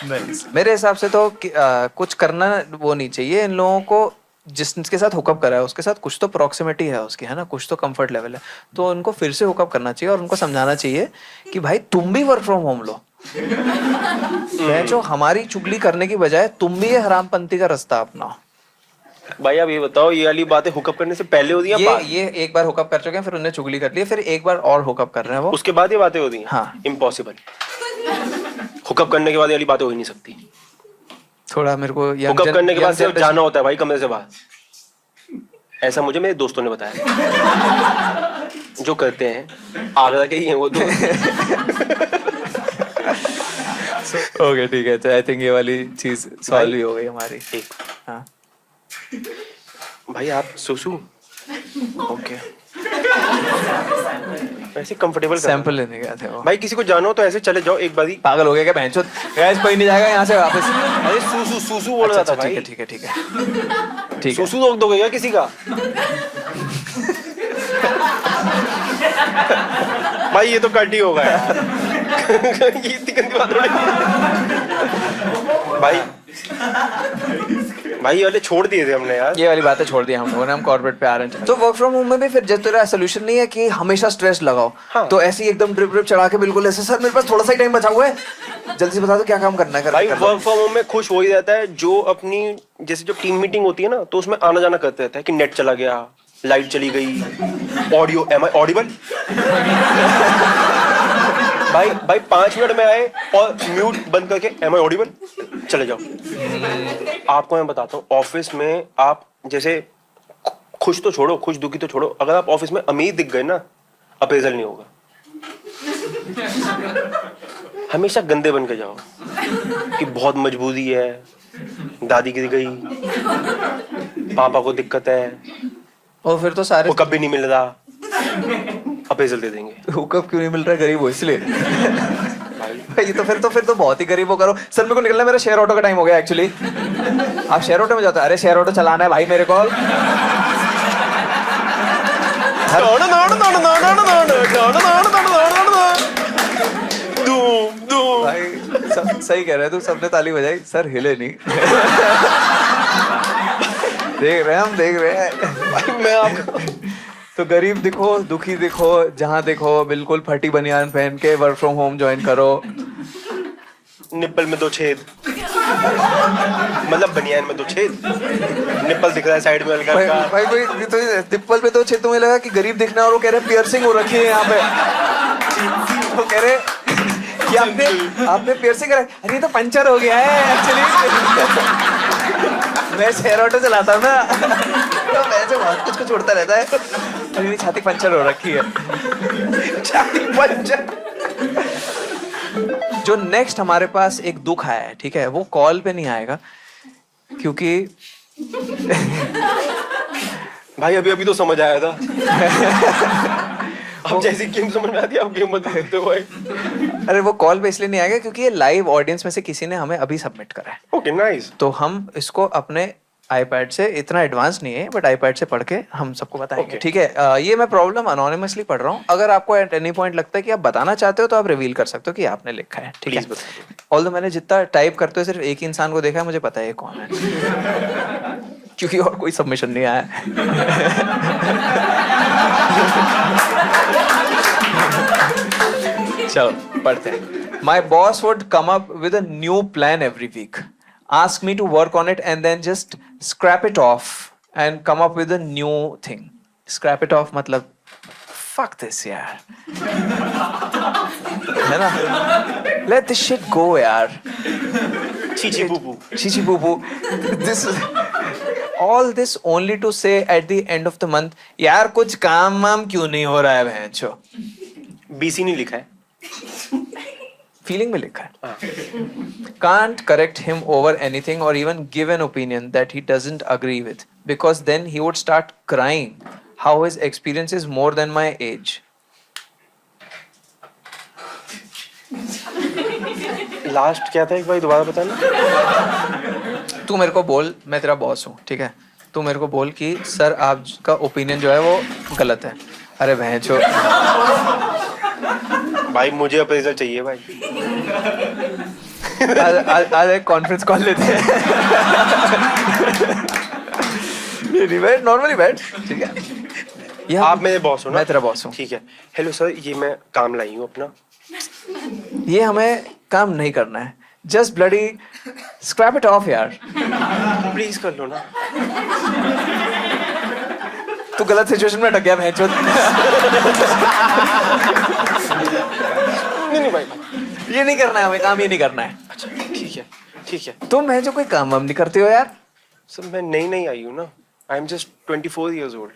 Nice. मेरे हिसाब से तो कुछ करना वो नहीं चाहिए इन लोगों को, जिसके साथ हुकअप करा है उसके साथ कुछ तो प्रॉक्सिमिटी है उसकी, है ना, कुछ तो कंफर्ट लेवल है, तो उनको फिर से हुकअप करना चाहिए और उनको समझाना चाहिए कि भाई तुम भी वर्क फ्रॉम होम लो। मैं जो हमारी चुगली करने की बजाय तुम भी ये हरामपंथी का रास्ता अपनाओ। भाई आप ये बताओ, ये वाली बातें हुकअप करने से पहले होती है या बाद? ये एक बार हुकअप कर चुके हैं, फिर उन्हें चुगली कर ली, फिर एक बार और हुकअप कर रहे हैं वो। उसके बाद ये बातें होती हैं? हाँ। इम्पॉसिबल। हुकअप करने के बाद ये वाली बातें हो ही नहीं सकती। थोड़ा मेरे को हुकअप करने के बाद सिर्फ जाना होता है भाई कमरे से बाहर। ऐसा मुझे मेरे दोस्तों ने बताया जो करते हैं, आगरा के ही हैं वो तो। ओके ठीक है, तो आई थिंक ये वाली चीज सॉल्व ही हो गई हमारी। ठीक। हाँ भाई आप सुसु ओके, ऐसे कंफर्टेबल सैंपल लेने गए थे वो। भाई किसी को जाना हो तो ऐसे चले जाओ एक बारी। पागल हो गया क्या बहनचोद? गैस कोई नहीं जाएगा यहाँ से वापस। अरे सुसु सुसु बोल रहा था भाई। ठीक है ठीक है। सुसु रोक दोगे क्या किसी का? भाई ये तो कट ही होगा यार। ये इतनी गंदी बात हो रही है। भाई ये वाले छोड़ दिए थे हमने यार। ये वाली बातें छोड़ दी हम लोगों ने, हम कॉर्पोरेट पे आ रहे हैं। तो वर्क फ्रॉम होम में भी फिर जब तेरा सोल्यूशन नहीं है कि हमेशा स्ट्रेस लगाओ, हाँ। तो ऐसे ही एकदम ड्रिप ड्रिप चढ़ा के बिल्कुल ऐसे, सर मेरे पास थोड़ा सा ही टाइम बचा हुआ है, जल्दी से बता दो क्या काम करना है। भाई वर्क फ्रॉम होम में खुश हो ही रहता है जो अपनी, जैसे जो टीम मीटिंग होती है ना, तो उसमें आना जाना करते रहता है कि नेट चला गया, लाइट चली गई, ऑडियो, एम आई ऑडिबल? भाई 5 मिनट में आए और म्यूट बंद करके एम आई ऑडिबल, चले जाओ। आपको मैं बताता हूँ, ऑफिस में आप जैसे खुश तो छोड़ो, खुश दुखी तो छोड़ो, अगर आप ऑफिस में अमीर दिख गए ना, अप्रेजल नहीं होगा। हमेशा गंदे बन के जाओ कि बहुत मजबूरी है, दादी गिर गई, पापा को दिक्कत है, और फिर तो सारे वो कभी नहीं मिल रहा, अप्रेजल दे देंगे। हुकअप क्यों नहीं मिल रहा? गरीब हो इसलिए। भाई तो फिर तो बहुत ही गरीब हो करो। सर मेरे को निकलना है, मेरा शेयर ऑटो का टाइम हो गया एक्चुअली। आप शेयर ऑटो में जाते हो? अरे शेयर ऑटो चलाना है भाई मेरे को। भाई सही कह रहे तू, सबने ताली बजाई, सर हिले नहीं। देख रहे हैं हम, देख रहे हैं। भाई मैं आपको तो गरीब दिखो, दुखी दिखो, जहाँ देखो बिल्कुल फटी बनियान पहन के वर्क फ्रॉम होम ज्वाइन करो। निप्पल में 2 छेद, मतलब बनियान में 2 छेद, निप्पल दिख रहा है साइड में हल्का हल्का। भाई कोई तो निप्पल पे 2 छेद, तुम्हें लगा कि गरीब दिखना है और वो कह रहे पियर्सिंग हो रखी है यहाँ पे। वो कह रहे कि आपने पियर्सिंग करा, अरे ये तो पंचर हो गया है एक्चुअली। मैं शेयर ऑटो चलाता हूँ ना, तो मैं जो बहुत कुछ उड़ता रहता है। अरे मेरी छाती पंचर हो रखी है। छाती पंचर। जो नेक्स्ट हमारे पास एक दुख आया है, ठीक है, वो कॉल पे नहीं आएगा क्योंकि भाई अभी तो समझ आया था। अब जैसी गेम समझ में आती है, आप गेम बता देते हो भाई। अरे वो कॉल पे इसलिए नहीं आएगा क्योंकि ये लाइव ऑडियंस में से किसी ने हमें अभी सबमिट करा है। Okay nice. तो हम इसको अपने आईपैड से, इतना एडवांस नहीं है बट आईपैड से पढ़ के हम सबको बताएंगे, Okay. ठीक है। ये मैं प्रॉब्लम अनोनिमसली पढ़ रहा हूँ। अगर आपको एट एनी पॉइंट लगता है कि आप बताना चाहते हो तो आप रिवील कर सकते हो कि आपने लिखा है, ठीक है। Please बता ऑल्दो मैंने जितना टाइप करते हुए सिर्फ एक ही इंसान को देखा है, मुझे पता है ये कौन है। क्योंकि और कोई सबमिशन नहीं आया चलो पढ़ते हैं। My boss would come up with a new plan every week, ask me to work on it and then just scrap it off and come up with a new thing. Scrap it off मतलब fuck this यार, है ना? Let this shit go यार। चीची बूबू। Chichi boo boo। This all this only to say at the end of the month, यार कुछ काम वाम क्यों नहीं हो रहा है भैंचो। बीसी नहीं लिखा है, फीलिंग में लिखा है। Can't correct him over anything or even give an opinion that he doesn't agree with, because then he would start crying how his experience is more than my age. Last क्या था एक बार दोबारा बताना। तू मेरे को बोल, मैं तेरा बॉस हूँ, ठीक है। तू मेरे को बोल कि सर आपका ओपिनियन जो है वो गलत है। अरे भैंचो भाई मुझे अप्रेजल चाहिए भाई। आज एक कॉन्फ्रेंस कॉल लेते हैं। नहीं बैठ, नॉर्मली बैठ, ठीक है। ये आप मेरे बॉस हो ना? मैं तेरा बॉस हूँ। ठीक है। हेलो सर, ये मैं काम लाई हूँ अपना। ये हमें काम नहीं करना है, just bloody scrap it of यार। प्लीज कर लो ना। तू गलत सिचुएशन में अटक गया भैंचोद। नहीं भाई, ये नहीं करना है हमें काम, ये नहीं करना है। अच्छा ठीक है ठीक है। तुम भैंचो कोई काम वाम नहीं करते हो यार। सर मैं नई आई हूँ ना, I am just 24 years old।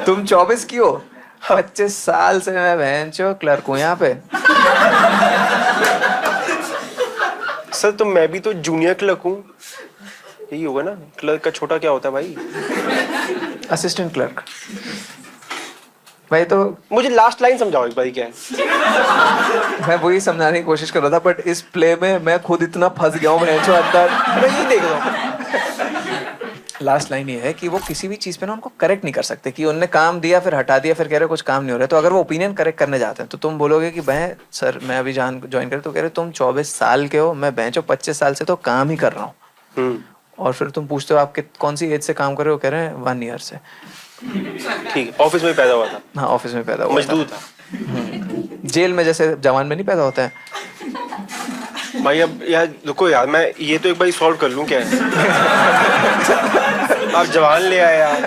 तुम 24 की हो? 25 साल से मैं भैंचो क्लर्क हूँ यहाँ पे। सर तो मैं भी तो जूनियर क्लर्क हूँ, यही होगा ना। क्लर्क का छोटा क्या होता है भाई? Assistant clerk. भाई तो मुझे लास्ट लाइन समझाओ एक बार, क्या है? मैं वही समझाने की कोशिश कर रहा था, बट इस प्ले में मैं खुद इतना फंस गया हूँ भैंचो अंदर। मैं ये देख रहा हूँ। लास्ट लाइन ये है कि वो किसी भी चीज पे ना उनको करेक्ट नहीं कर सकते, कि उनने काम दिया फिर हटा दिया फिर कह रहे कुछ काम नहीं हो रहा है। तो अगर वो ओपिनियन करेक्ट करने जाते हैं तो तुम बोलोगे कि बहन सर मैं अभी ज्वाइन कर, तो कह रहे तुम 24 साल के हो, मैं बहन 25 साल से तो काम ही कर रहा हूँ। और फिर तुम पूछते हो आप कौन सी एज से काम कर रहे हो, कह रहे हैं 1 year से। ठीक है, ऑफिस में पैदा हुआ था। हाँ ऑफिस में पैदा हुआ मजदूर था। जेल में जैसे जवान में नहीं पैदा होता है। भाई अब यार रुको यार, मैं ये तो एक बार सॉल्व कर लूं क्या है। आप जवान ले आए यार,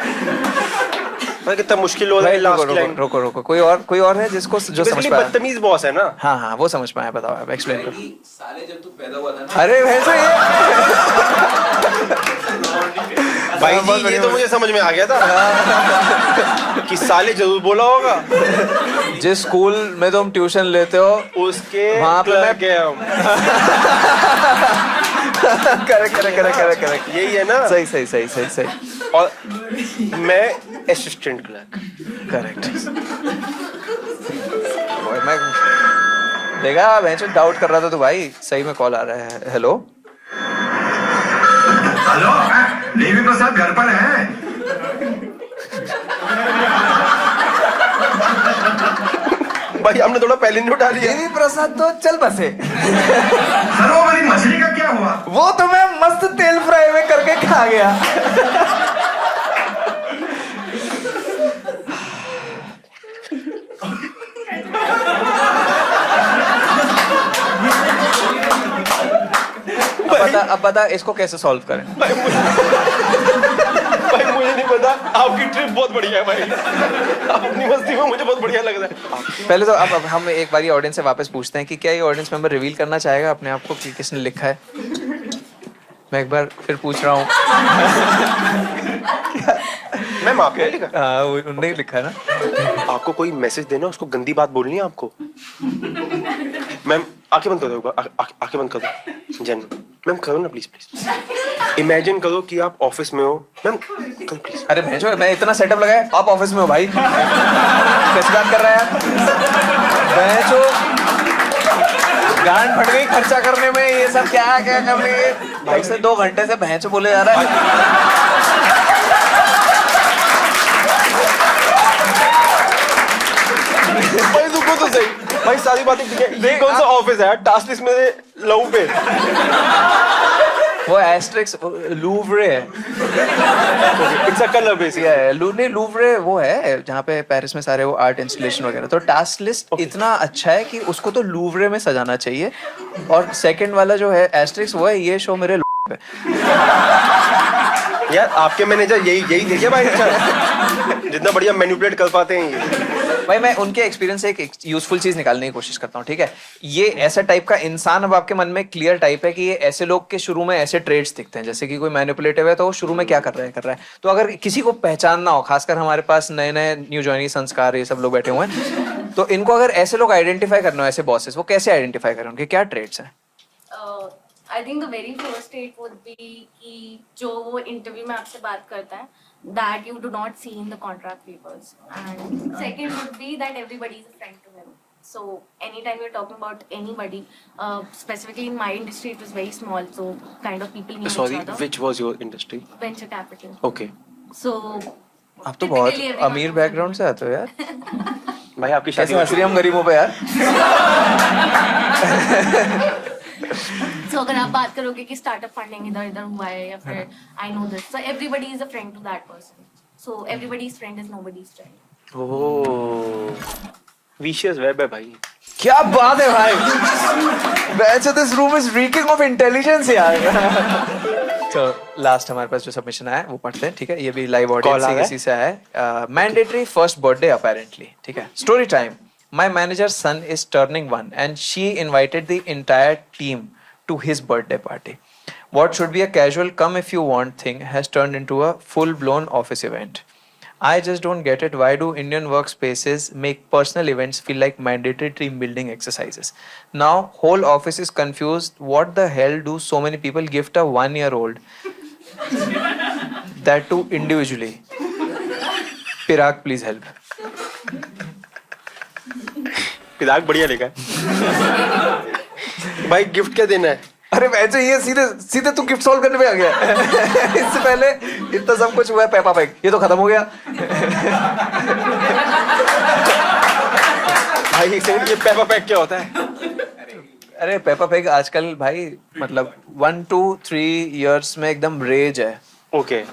भाई कितना मुश्किल हो रहा है। लास्ट लाइन रोको कोई और है जिसको जो समझ पाया? बदतमीज बॉस है ना। हाँ वो समझ पाया, बताओ आप एक्सप्लेन करो। साले जब तू पैदा हुआ था ना, अरे वैसे ये भाई जी ये तो मुझे समझ में आ गया था कि साले जरूर बोला होगा। जिस स्कूल में तुम ट्यूशन लेते हो उसके वहाँ पे मैं के हम करेक्ट यही है ना। सही और मैं असिस्टेंट क्लर्क। करेक्ट। मैं देखा मैं डाउट कर रहा था तो भाई सही में कॉल आ रहा है। हेलो देवी प्रसाद घर पर है? भाई हमने थोड़ा पहले नहीं उठा लिया। देवी प्रसाद तो चल बसे, सरोवरी मछली का क्या हुआ? वो तो मैं मस्त तेल फ्राई में करके खा गया। अब बता इसको कैसे सॉल्व करें। भाई मुझे नहीं पता, आपकी ट्रिप बहुत बढ़िया है भाई, अपनी मस्ती में मुझे बहुत बढ़िया लग रहा है। पहले तो अब हम एक बार ऑडियंस से वापस पूछते हैं कि क्या ये ऑडियंस मेंबर रिवील करना चाहेगा अपने आप को कि किसने लिखा है। मैं एक बार फिर पूछ रहा हूँ। मैम आपने लिखा? हाँ उन्होंने लिखा है ना। आपको कोई मैसेज देना, उसको गंदी बात बोलनी है आपको। मैम आंखें बंद कर दो, आंखें बंद कर दो। जन मैम करो ना प्लीज प्लीज। इमेजिन करो कि आप ऑफिस में हो। मैम करो प्लीज। अरे मैं इतना सेटअप लगाया, आप ऑफिस में हो भाई, कैसी बात कर रहा है यार। गांड फट गई खर्चा करने में, ये सब क्या क्या कर रही है भाई से 2 घंटे से भैंसो बोले जा रहा है। भाई रुको तो सही भाई, सारी बातें ठीक है। ये कौन सा ऑफिस है टास्क लिस्ट में लहू पे? वो एस्ट्रिक्स लूवरे है। It's a colour basically. Louvre वो है जहाँ पे पेरिस में सारे वो आर्ट इंस्टॉलेशन वगैरह। तो टास्क लिस्ट इतना अच्छा है कि उसको तो लूवरे में सजाना चाहिए। और सेकंड वाला जो है एस्ट्रिक्स, वो है ये शो मेरे पे। यार आपके मैनेजर यही देखे भाई, जितना बढ़िया मैनिपुलेट कर पाते हैं ये। भाई मैं उनके एक्सपीरियंस से एक यूजफुल चीज निकालने की कोशिश करता हूँ, ठीक है। ये ऐसा टाइप का इंसान अब आपके मन में क्लियर टाइप है कि ये ऐसे लोग के शुरू में ऐसे ट्रेड्स दिखते हैं, जैसे कि कोई मैनिपुलेटिव है तो वो शुरू में क्या कर रहा है। तो अगर किसी को पहचानना हो, खासकर हमारे पास नए न्यू ज्वाइनिंग संस्कार ये सब लोग बैठे हुए हैं, तो इनको अगर ऐसे लोग आइडेंटिफाई करना हो, ऐसे बॉसेस, वो कैसे आइडेंटिफाई करें, उनके क्या ट्रेड्स हैं? I think the very first state would be कि जो वो इंटरव्यू में आपसे बात करता है, that you do not see in the contract papers, and second would be that everybody is a friend to him. So anytime you're talking about anybody, specifically in my industry it was very small, so kind of people knew each other. Which was your industry? Venture capital. Okay. So आप तो बहुत अमीर background से आते हो यार। भाई आपकी शादी कैसे हंस रही हम गरीबों पे यार। So अगर आप बात करोगे कि स्टार्टअप फंडिंग इधर हुआ है या फिर I know this, so everybody is a friend to that person, so everybody's friend is nobody's friend. Oh vicious web है भाई। क्या बात है भाई, वैसे this room is reeking of intelligence यार। तो लास्ट हमारे पास जो सबमिशन आया है वो पढ़ते हैं, ठीक है। ये भी लाइव ऑडियंस से किसी से आया है। मैंडेटरी फर्स्ट बर्थडे अपेरेंटली, ठीक है। Story time. My manager's son is turning 1 and she invited the entire team to his birthday party. What should be a casual come if you want thing has turned into a full-blown office event. I just don't get it. Why do Indian workspaces make personal events feel like mandatory team building exercises? Now whole office is confused. What the hell do so many people gift a 1-year-old? That too individually. Pirag, please help. पिदाक बढ़िया लिखा है। भाई gift क्या देना है? अरे वैसे ये सीधे तू गिफ्ट सॉल्व करने पे आ गया। इससे पहले इतना सब कुछ हुआ है, पेपा पैग ये तो खत्म हो गया। भाई एक सेकंड, ये पेपा पैग क्या होता है? अरे पेपा पैग आजकल भाई मतलब 1 to 3 years में एकदम रेज है। Okay,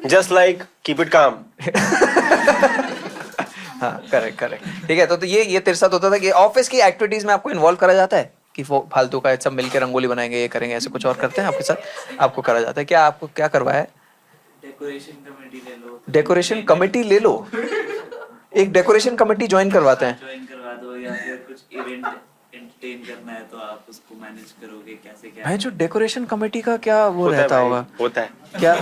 just like keep it काम। हाँ करेक्ट। ठीक है, तो ये तेरे साथ होता था कि ऑफिस की एक्टिविटीज में आपको इन्वॉल्व करा जाता है कि वो फालतू का सब मिलकर रंगोली बनाएंगे, ये करेंगे, ऐसे कुछ और करते हैं आपके साथ, आपको करा जाता है क्या? आपको क्या करवाया है? डेकोरेशन कमेटी ले लो। एक डेकोरेशन कमेटी ज्वाइन करवाते हैं। ज्वाइन करवा दो, या फिर कुछ इवेंट एंटरटेन करना है तो आप उसको मैनेज करोगे कैसे क्या? भाई जो डेकोरेशन कमेटी का क्या वो रहता होगा? होता है क्या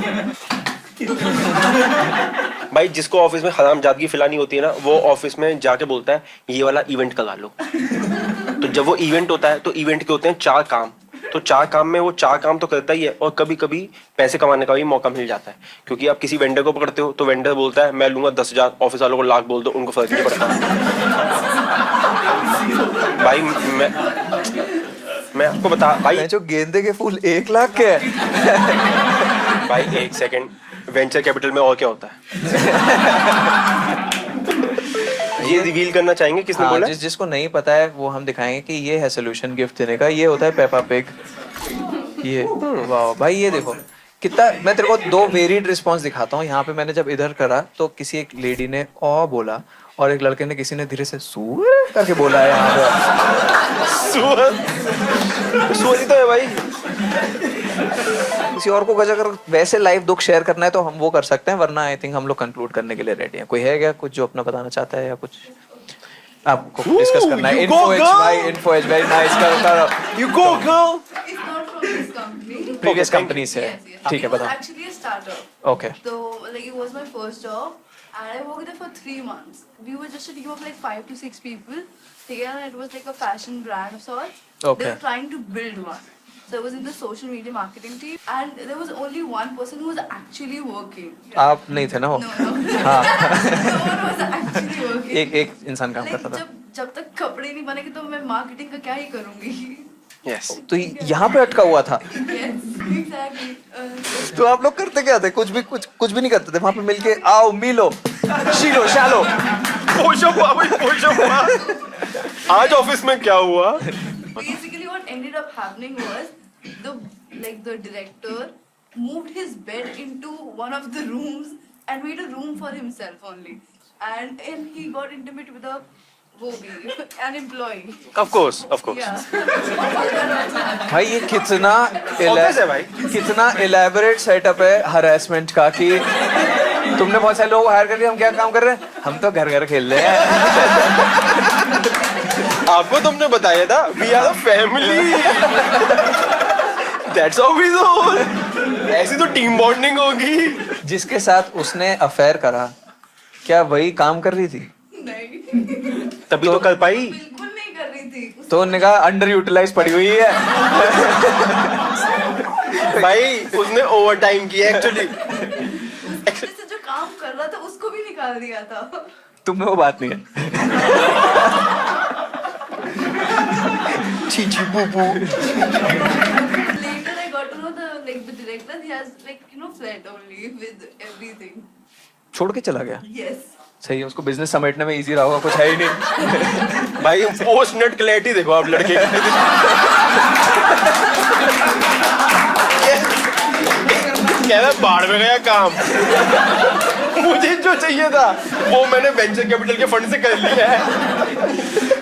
भाई, जिसको ऑफिस में हरामजादगी फैलानी होती है ना, वो ऑफिस में जाके बोलता है ये वाला इवेंट करा लो। तो जब वो इवेंट होता है तो इवेंट के होते हैं 4 काम। तो 4 काम में वो 4 काम तो करता ही है, और कभी कभी पैसे कमाने का भी मौका मिल जाता है, क्योंकि आप किसी वेंडर को पकड़ते हो तो वेंडर बोलता है मैं लूंगा 10,000, ऑफिस वालों को लाख बोल दो, उनको फर्क नहीं पड़ता। भाई मैं आपको बता, भाई जो गेंदे के फूल 1 लाख के है। भाई एक सेकंड, वेंचर कैपिटल में और क्या होता है? ये रिवील करना चाहेंगे किसने हाँ, बोला? जिसको नहीं पता है वो हम दिखाएंगे कि ये है सोल्यूशन गिफ्ट देने का। ये होता है पेपा पिग। ये वाह भाई, ये देखो कितना। मैं तेरे को 2 वेरिड रिस्पॉन्स दिखाता हूँ। यहाँ पे मैंने जब इधर करा तो किसी एक लेडी ने ओ बोला और एक लड़के ने, किसी ने धीरे से सूर करके बोला है यहाँ पे। सुअर ही तो है भाई। किसी और को अगर वैसे लाइव दुख शेयर करना है तो हम वो कर सकते हैं, वरना आई थिंक हम लोग कंक्लूड करने के लिए रेडी हैं। कोई है क्या कुछ जो अपना बताना चाहता है या कुछ आपको डिस्कस करना है? you info go, H girl! भाई, इन्फो एच वेरी नाइस। करो You go girl. It's not from this company. Previous thank company से। Yes, yes. ठीक है, It was बताओ। actually a startup. Okay So, like, it was my first job, and I worked there for 3 months. We were just a team of like 5 to 6 people together. It was like a fashion brand of sorts. Okay. They were trying to build one. So I was in the social media marketing team, and there was only one person who was actually working. आप नहीं थे ना वो? No, no. हाँ। No one was actually working. एक इंसान काम Like, करता था। जब तक कपड़े नहीं बनेंगे तो मैं मार्केटिंग का क्या ही करूंगी? Yes. तो यहाँ पे अटका हुआ था। Yes, exactly. तो आप लोग करते क्या थे? कुछ भी नहीं करते थे वहाँ पे मिलके? आओ मिलो, शीलो शालो। पोशअप हुआ भाई, पोशअप हुआ। आज ऑफिस में क्या हुआ? Basically, what ended up happening was the director moved his bed into one of the rooms and made a room for himself only, and he got intimate with an employee. Of course. Yeah. भाई ये कितना Obvious है भाई। कितना elaborate setup है harassment का कि तुमने बहुत सारे लोग हायर कर लिया। हम क्या काम कर रहे हैं? हम तो घर खेल रहे हैं। आपको तुमने बताया था we are a family. That's how we do. ऐसी तो टीम बॉन्डिंग होगी। जिसके साथ उसने अफेयर करा, क्या वही काम कर रही थी? नहीं, तभी तो कर पाई। बिल्कुल नहीं कर रही थी। तो उन्होंने कहा अंडर यूटिलाइज पड़ी हुई है। भाई उसने ओवर टाइम किया एक्चुअली। उससे जो काम कर रहा था उसको भी निकाल दिया था। तुम में वो बात नहीं है। चीची बूबू। Later I got to know the director, he has fled only with everything. छोड़ के चला गया। Yes. सही है, उसको बिजनेस समेटने में इजी रहा होगा, कुछ है ही नहीं। भाई पोस्ट नेट क्लैरिटी देखो आप लड़के की। कह रहा बाढ़ में गया काम। मुझे जो चाहिए था वो मैंने वेंचर कैपिटल के फंड से कर लिया है।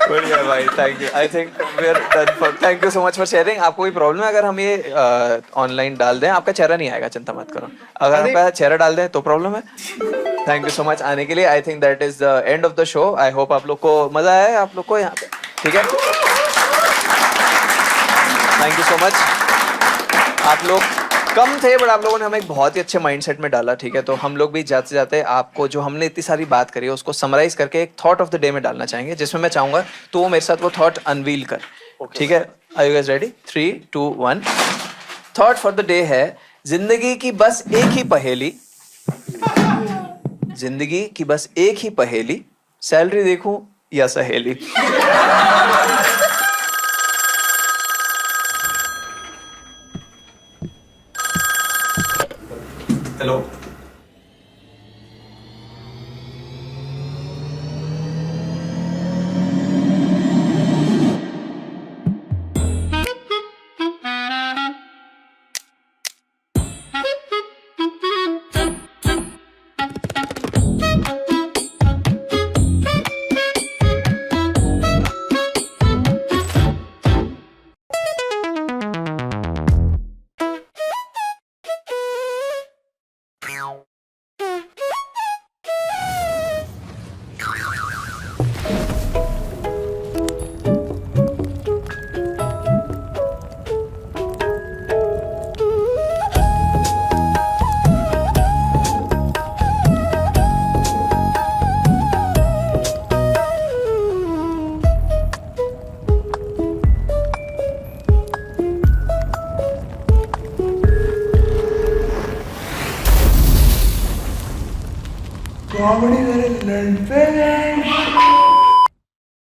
बढ़िया भाई, thank you. I think we are done for. Thank you so much for sharing. आपको कोई प्रॉब्लम है अगर हम ये ऑनलाइन डाल दें? आपका चेहरा नहीं आएगा, चिंता मत करो। अगर आपका चेहरा डाल दें तो प्रॉब्लम है? थैंक यू सो मच आने के लिए। I think that is the end of the show. I hope आप लोग को मजा आया, आप लोग को यहाँ पे। ठीक है, थैंक यू सो मच। आप लोग कम थे बट आप लोगों ने हमें एक बहुत ही अच्छे माइंडसेट में डाला। ठीक है, तो हम लोग भी जाते जाते आपको जो हमने इतनी सारी बात करी है उसको समराइज करके एक थॉट ऑफ द डे में डालना चाहेंगे, जिसमें मैं चाहूंगा तो वो मेरे साथ वो थॉट अनवील कर। ठीक है, are you guys ready? 3, 2, 1। Thought for the day है, जिंदगी की बस एक ही पहेली, जिंदगी की बस एक ही पहेली, सैलरी देखूं या सहेली। हेलो। कॉमेडी मेरे लड़ पे